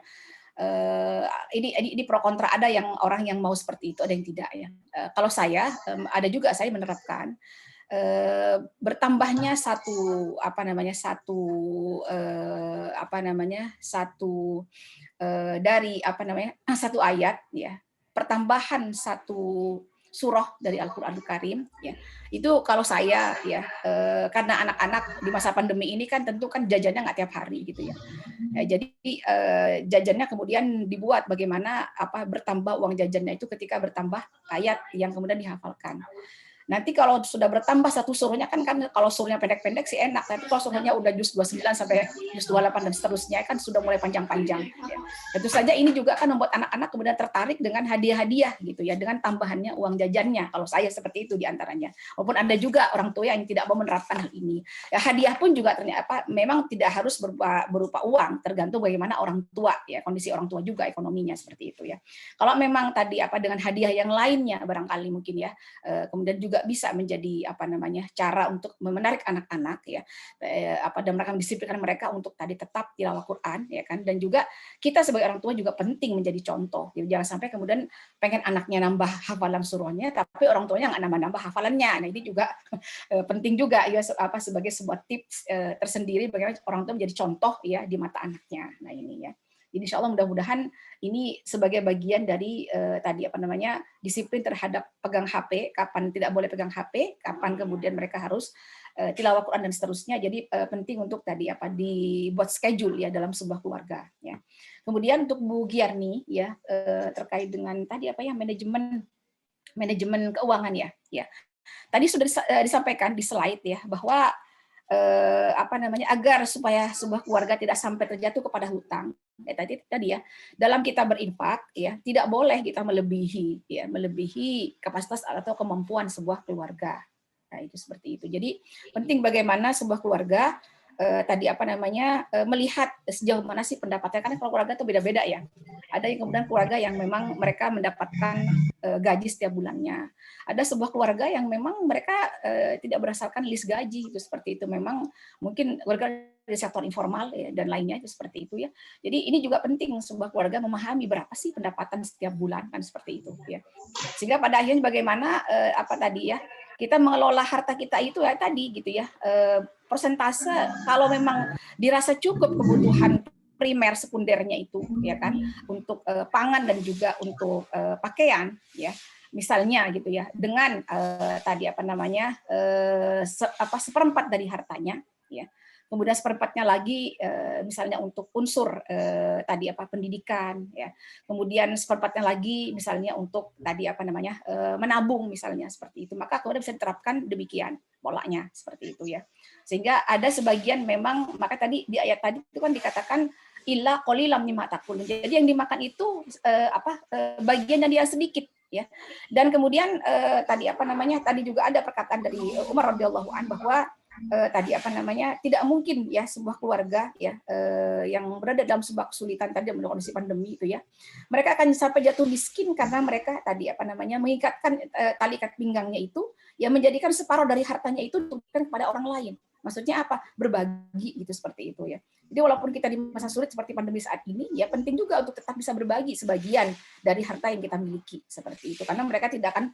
Ini pro kontra, ada yang orang yang mau seperti itu, ada yang tidak ya. Kalau saya ada juga saya menerapkan bertambahnya satu ayat ya, pertambahan satu surah dari Al-Qur'anul Karim ya. Itu kalau saya ya, karena anak-anak di masa pandemi ini kan tentu kan jajannya nggak tiap hari gitu ya. Jadi jajannya kemudian dibuat bagaimana bertambah uang jajannya itu ketika bertambah ayat yang kemudian dihafalkan. Nanti kalau sudah bertambah satu surahnya kan kalau surahnya pendek-pendek sih enak, tapi kalau surahnya udah juz 29 sampai juz 28 dan seterusnya kan sudah mulai panjang-panjang. Ya. Tentu saja ini juga kan membuat anak-anak kemudian tertarik dengan hadiah-hadiah gitu ya, dengan tambahannya uang jajannya. Kalau saya seperti itu diantaranya. Walaupun ada juga orang tua yang tidak mau menerapkan hal ini. Ya, hadiah pun juga ternyata memang tidak harus berupa uang, tergantung bagaimana orang tua ya, kondisi orang tua juga ekonominya seperti itu ya. Kalau memang tadi dengan hadiah yang lainnya barangkali mungkin ya, kemudian juga bisa menjadi cara untuk menarik anak-anak ya, dan mereka mendisiplinkan mereka untuk tadi tetap tilawah Quran ya kan, dan juga kita sebagai orang tua juga penting menjadi contoh. Jadi jangan sampai kemudian pengen anaknya nambah hafalan surahnya tapi orang tuanya nggak nambah hafalannya. Nah, ini juga penting juga ya, sebagai sebuah tips tersendiri bagaimana orang tua menjadi contoh ya di mata anaknya. Nah, ini ya. Jadi insya Allah mudah-mudahan ini sebagai bagian dari disiplin terhadap pegang HP, kapan tidak boleh pegang HP, kapan kemudian mereka harus tilawah Quran dan seterusnya. Jadi penting untuk dibuat schedule ya dalam sebuah keluarga ya. Kemudian untuk Bu Giarni ya, terkait dengan tadi manajemen keuangan ya. Tadi sudah disampaikan di slide ya bahwa agar supaya sebuah keluarga tidak sampai terjatuh kepada hutang. Tadi ya, dalam kita berinfak ya, tidak boleh kita melebihi kapasitas atau kemampuan sebuah keluarga. Nah, itu seperti itu. Jadi penting bagaimana sebuah keluarga tadi apa namanya melihat sejauh mana sih pendapatnya, karena kalau keluarga itu beda-beda ya. Ada yang kemudian keluarga yang memang mereka mendapatkan gaji setiap bulannya. Ada sebuah keluarga yang memang mereka tidak berdasarkan list gaji, itu seperti itu. Memang mungkin keluarga di sektor informal ya, dan lainnya itu seperti itu ya. Jadi ini juga penting sebuah keluarga memahami berapa sih pendapatan setiap bulan, kan seperti itu ya. Sehingga pada akhirnya bagaimana apa tadi ya, kita mengelola harta kita itu ya tadi gitu ya, persentase kalau memang dirasa cukup kebutuhan primer sekundernya itu ya kan, untuk pangan dan juga untuk pakaian ya, misalnya gitu ya, dengan tadi apa namanya seperempat dari hartanya ya, kemudian seperempatnya lagi misalnya untuk unsur tadi apa pendidikan ya, kemudian seperempatnya lagi misalnya untuk tadi apa namanya menabung misalnya seperti itu, maka kemudian bisa diterapkan demikian polanya seperti itu ya. Sehingga ada sebagian memang, maka tadi di ayat tadi itu kan dikatakan illa qalilam mimma takulun. Jadi yang dimakan itu bagian yang dia sedikit ya. Dan kemudian tadi apa namanya, tadi juga ada perkataan dari Umar radhiyallahu anhu bahwa tadi apa namanya tidak mungkin ya sebuah keluarga ya yang berada dalam sebuah kesulitan tadi dalam kondisi pandemi itu ya, mereka akan sampai jatuh miskin karena mereka tadi apa namanya mengikatkan tali ikat pinggangnya itu yang menjadikan separuh dari hartanya itu diberikan kepada orang lain. Maksudnya apa? Berbagi gitu, seperti itu ya. Jadi walaupun kita di masa sulit seperti pandemi saat ini, ya penting juga untuk tetap bisa berbagi sebagian dari harta yang kita miliki seperti itu. Karena mereka tidak akan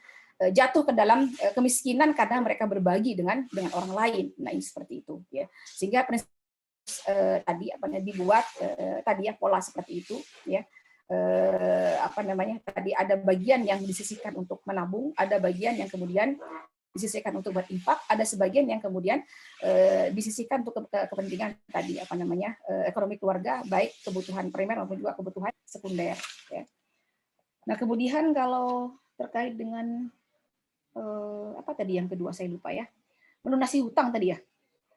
jatuh ke dalam kemiskinan karena mereka berbagi dengan orang lain. Nah, ini seperti itu ya. Sehingga tadi apa dibuat tadi ya pola seperti itu ya. Apa namanya? Tadi ada bagian yang disisihkan untuk menabung, ada bagian yang kemudian disisihkan untuk berinfak, ada sebagian yang kemudian disisihkan untuk kepentingan tadi apa namanya ekonomi keluarga, baik kebutuhan primer maupun juga kebutuhan sekunder ya. Nah, kemudian kalau terkait dengan apa tadi yang kedua saya lupa ya, melunasi hutang tadi ya,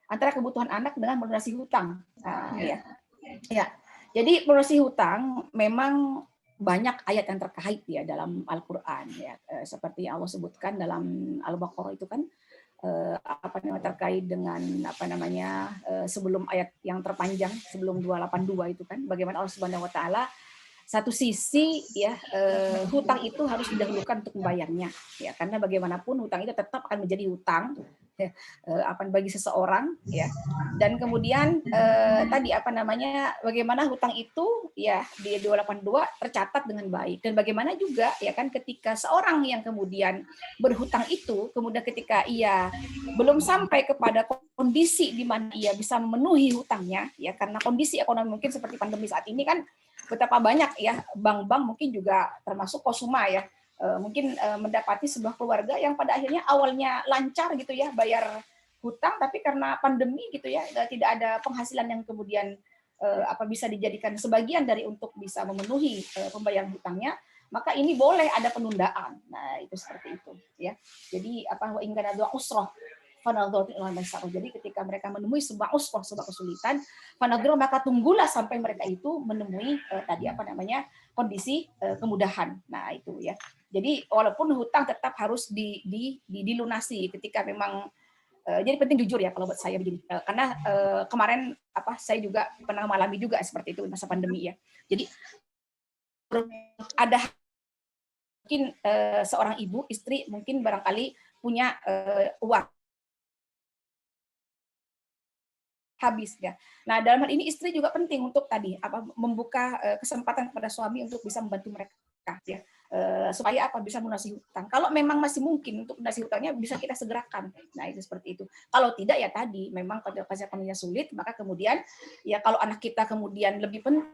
antara kebutuhan anak dengan melunasi hutang. Nah, ya. Jadi melunasi hutang memang banyak ayat yang terkait ya dalam Al-Qur'an ya, seperti yang Allah sebutkan dalam Al-Baqarah itu kan apa namanya terkait dengan apa namanya sebelum ayat yang terpanjang sebelum 282 itu kan, bagaimana Allah Subhanahu wa taala satu sisi ya hutang itu harus didahulukan untuk membayarnya ya, karena bagaimanapun hutang itu tetap akan menjadi hutang ya, apa bagi seseorang ya. Dan kemudian tadi apa namanya bagaimana hutang itu ya di 282 tercatat dengan baik, dan bagaimana juga ya kan ketika seorang yang kemudian berhutang itu kemudian ketika ia belum sampai kepada kondisi di mana ia bisa memenuhi hutangnya ya, karena kondisi ekonomi mungkin seperti pandemi saat ini kan betapa banyak ya bank-bank mungkin juga termasuk Kosuma ya mungkin mendapati sebuah keluarga yang pada akhirnya awalnya lancar gitu ya bayar hutang, tapi karena pandemi gitu ya tidak ada penghasilan yang kemudian apa bisa dijadikan sebagian dari untuk bisa memenuhi pembayaran hutangnya, maka ini boleh ada penundaan. Nah, itu seperti itu ya. Jadi apa wa in kana usrah jadi ketika mereka menemui sebuah usrah, sebuah kesulitan, fanadhur maka tunggulah sampai mereka itu menemui tadi apa namanya kondisi kemudahan. Nah, itu ya. Jadi walaupun hutang tetap harus dilunasi ketika memang jadi penting jujur ya kalau buat saya begini. Karena kemarin apa saya juga pernah mengalami juga seperti itu masa pandemi ya. Jadi ada mungkin seorang ibu, istri mungkin barangkali punya uang habis ya. Nah, dalam hal ini istri juga penting untuk tadi apa membuka kesempatan kepada suami untuk bisa membantu mereka ya. Supaya apa bisa melunasi hutang. Kalau memang masih mungkin untuk melunasi hutangnya bisa kita segerakan. Nah, itu seperti itu. Kalau tidak ya tadi memang kalau ekonominya sulit, maka kemudian ya kalau anak kita kemudian lebih penting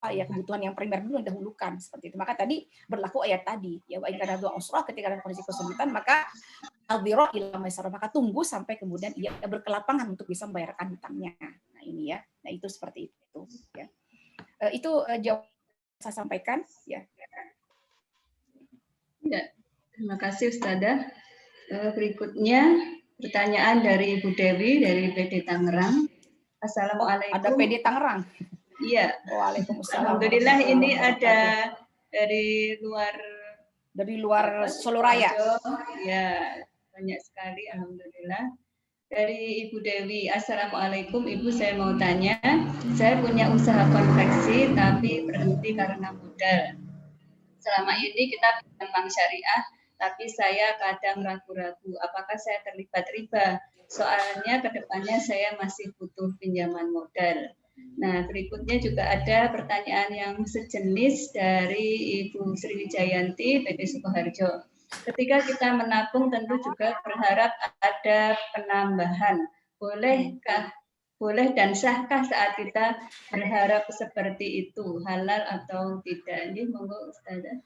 ya kebutuhan yang primer dulu yang dahulukan seperti itu. Maka tadi berlaku ayat tadi ya wa in kana dua usrah, ketika dalam kondisi kesulitan maka aldhiro ila maisarah, maka tunggu sampai kemudian ia berkelapangan untuk bisa membayarkan hutangnya. Nah, ini ya. Nah, itu seperti itu ya. Itu jawab saya sampaikan ya. Ya, terima kasih Ustadzah. Berikutnya pertanyaan dari Ibu Dewi dari PD Tangerang. Assalamualaikum. Ada PD Tangerang. Iya. Waalaikumsalam. Alhamdulillah ini ada dari luar Solo Raya. Ya, banyak sekali alhamdulillah. Dari Ibu Dewi, Assalamualaikum Ibu, saya mau tanya, saya punya usaha konveksi tapi berhenti karena modal. Selama ini kita bilang bank syariah, tapi saya kadang ragu-ragu apakah saya terlibat riba. Soalnya kedepannya saya masih butuh pinjaman modal. Nah, berikutnya juga ada pertanyaan yang sejenis dari Ibu Sriwijayanti, PP Sukoharjo. Ketika kita menabung tentu juga berharap ada penambahan. Boleh dan sahkah saat kita berharap seperti itu, halal atau tidak? Ini monggo Ustazah.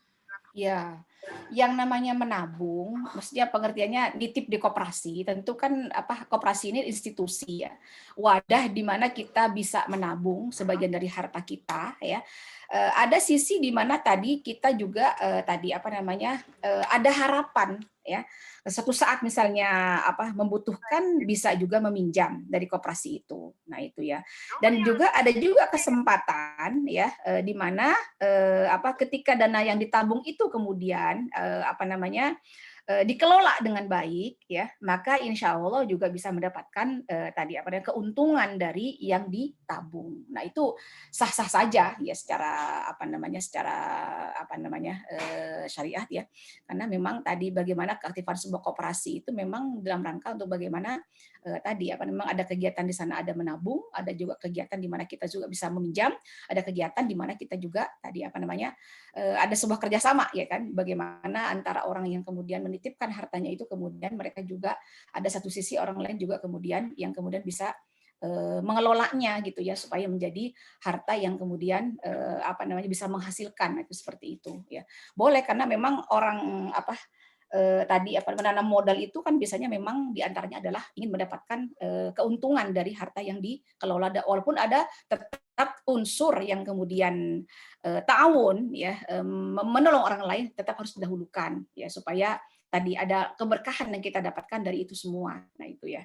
Ya, yang namanya menabung, maksudnya pengertiannya nitip di koperasi, tentu kan koperasi ini institusi ya, wadah di mana kita bisa menabung sebagian dari harta kita ya. Ada sisi di mana tadi kita juga ada harapan ya. Suatu saat misalnya membutuhkan bisa juga meminjam dari koperasi itu. Nah, itu ya. Dan juga ada juga kesempatan ya di mana ketika dana yang ditabung itu kemudian dikelola dengan baik ya, maka insya Allah juga bisa mendapatkan keuntungan dari yang ditabung. Nah, itu sah-sah saja ya secara syariat ya, karena memang tadi bagaimana keaktifan sebuah koperasi itu memang dalam rangka untuk bagaimana memang ada kegiatan di sana, ada menabung, ada juga kegiatan di mana kita juga bisa meminjam, ada kegiatan di mana kita juga ada sebuah kerjasama ya kan, bagaimana antara orang yang kemudian menitipkan hartanya itu kemudian mereka juga ada satu sisi orang lain juga kemudian yang kemudian bisa mengelolanya gitu ya, supaya menjadi harta yang kemudian bisa menghasilkan, itu seperti itu ya. Boleh, karena memang orang menanam modal itu kan biasanya memang diantaranya adalah ingin mendapatkan keuntungan dari harta yang dikelola, walaupun ada tetap unsur yang kemudian ta'awun ya, menolong orang lain tetap harus didahulukan ya, supaya tadi ada keberkahan yang kita dapatkan dari itu semua. Nah, itu ya.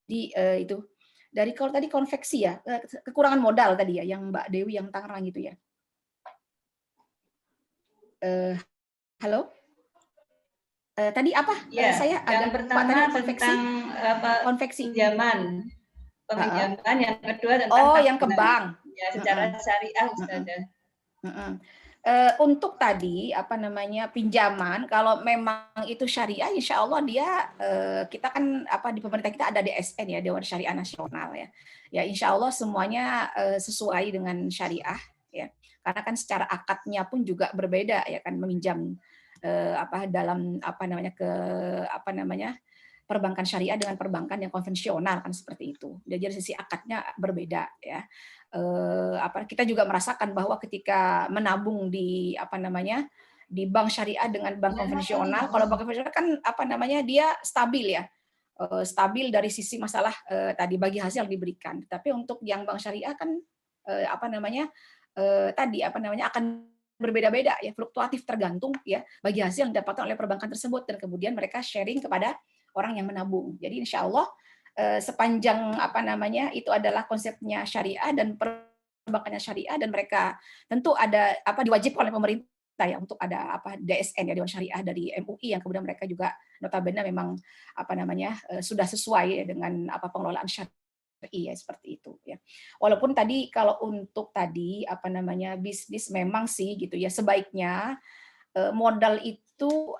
Itu dari kalau tadi konveksi ya, kekurangan modal tadi ya, yang Mbak Dewi yang Tangerang gitu ya. Halo? Tadi apa? Ya, saya yang agak pertama lupa tadi tentang konveksi. Peminjaman, yang kedua tentang yang ke bank. Ya, secara syariah Ustazah. Untuk tadi pinjaman, kalau memang itu syariah, insya Allah dia kita kan di pemerintah kita ada DSN ya, Dewan Syariah Nasional ya. Ya insya Allah semuanya sesuai dengan syariah ya. Karena kan secara akadnya pun juga berbeda ya kan, meminjam dalam perbankan syariah dengan perbankan yang konvensional kan seperti itu. Jadi dari sisi akadnya berbeda ya. Kita juga merasakan bahwa ketika menabung di di bank syariah dengan bank konvensional, kalau bank konvensional kan dia stabil ya. Stabil dari sisi masalah tadi bagi hasil yang diberikan. Tapi untuk yang bank syariah kan akan berbeda-beda ya, fluktuatif tergantung ya bagi hasil yang didapatkan oleh perbankan tersebut, dan kemudian mereka sharing kepada orang yang menabung. Jadi insya Allah sepanjang itu adalah konsepnya syariah dan perbankannya syariah, dan mereka tentu ada diwajibkan oleh pemerintah ya untuk ada DSN ya, Dewan Syariah dari MUI, yang kemudian mereka juga notabene memang sudah sesuai dengan pengelolaan syariah ya, seperti itu ya. Walaupun tadi kalau untuk tadi bisnis memang sih gitu ya, sebaiknya modal itu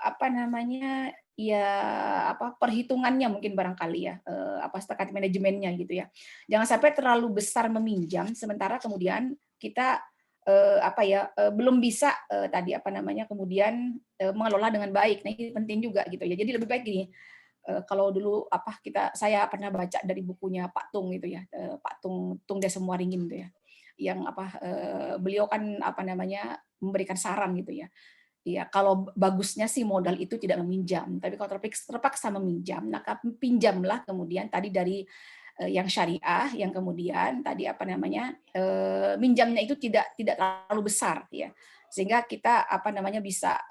perhitungannya mungkin barangkali ya, sekat manajemennya gitu ya. Jangan sampai terlalu besar meminjam sementara kemudian kita belum bisa kemudian mengelola dengan baik. Nah, ini penting juga gitu ya. Jadi lebih baik gini, kalau dulu saya pernah baca dari bukunya Pak Tung gitu ya, Pak Tung Desa Muaringin gitu ya, yang beliau kan memberikan saran gitu ya. Ya, kalau bagusnya sih modal itu tidak meminjam, tapi kalau terpaksa meminjam, maka pinjamlah kemudian tadi dari yang syariah, yang kemudian tadi minjamnya itu tidak terlalu besar ya, sehingga kita bisa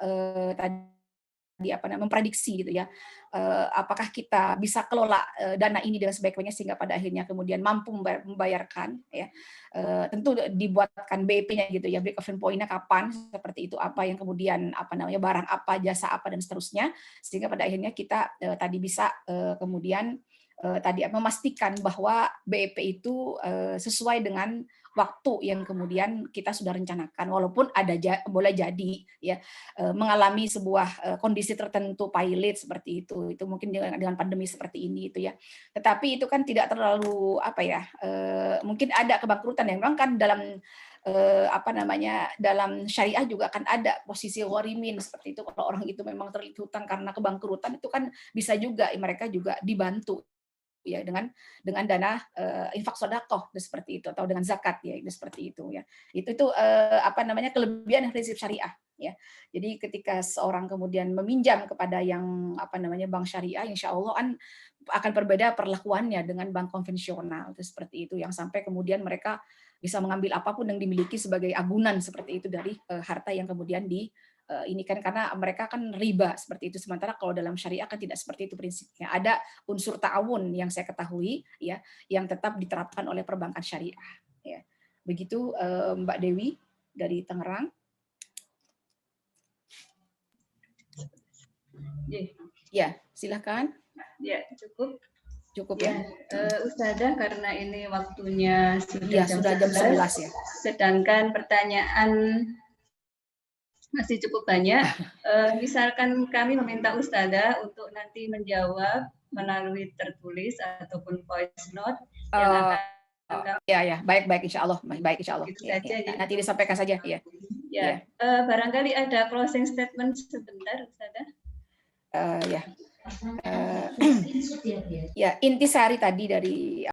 memprediksi gitu ya, apakah kita bisa kelola dana ini dengan sebaik-baiknya sehingga pada akhirnya kemudian mampu membayarkan ya. Tentu dibuatkan BP-nya gitu ya, break even point-nya kapan, seperti itu, apa yang kemudian barang apa, jasa apa, dan seterusnya, sehingga pada akhirnya kita tadi bisa kemudian tadi memastikan bahwa BEP itu sesuai dengan waktu yang kemudian kita sudah rencanakan, walaupun boleh jadi ya mengalami sebuah kondisi tertentu pilot seperti itu mungkin dengan pandemi seperti ini itu ya, tetapi itu kan tidak terlalu mungkin ada kebangkrutan yang memang kan dalam dalam syariah juga kan ada posisi gharimin seperti itu. Kalau orang itu memang terlilit hutang karena kebangkrutan itu kan bisa juga mereka juga dibantu ya dengan dana infak sedekah seperti itu, atau dengan zakat ya seperti itu ya. Itu kelebihan prinsip syariah ya. Jadi ketika seorang kemudian meminjam kepada yang bank syariah, insya Allah akan berbeda perlakuannya dengan bank konvensional itu seperti itu, yang sampai kemudian mereka bisa mengambil apapun yang dimiliki sebagai agunan seperti itu dari harta yang kemudian ini kan karena mereka kan riba seperti itu. Sementara kalau dalam syariah kan tidak seperti itu prinsipnya. Ada unsur ta'awun yang saya ketahui ya, yang tetap diterapkan oleh perbankan syariah ya. Begitu Mbak Dewi dari Tangerang. Ya, silakan. Ya, cukup ya. Ustazah, karena ini waktunya sudah jam 11 ya. Sedangkan pertanyaan masih cukup banyak. Misalkan kami meminta Ustazah untuk nanti menjawab melalui tertulis ataupun voice note yang akan baik insya Allah. Gitu saja, ya. Nanti disampaikan saja ya. Barangkali ada closing statement sebentar Ustazah. Intisari tadi dari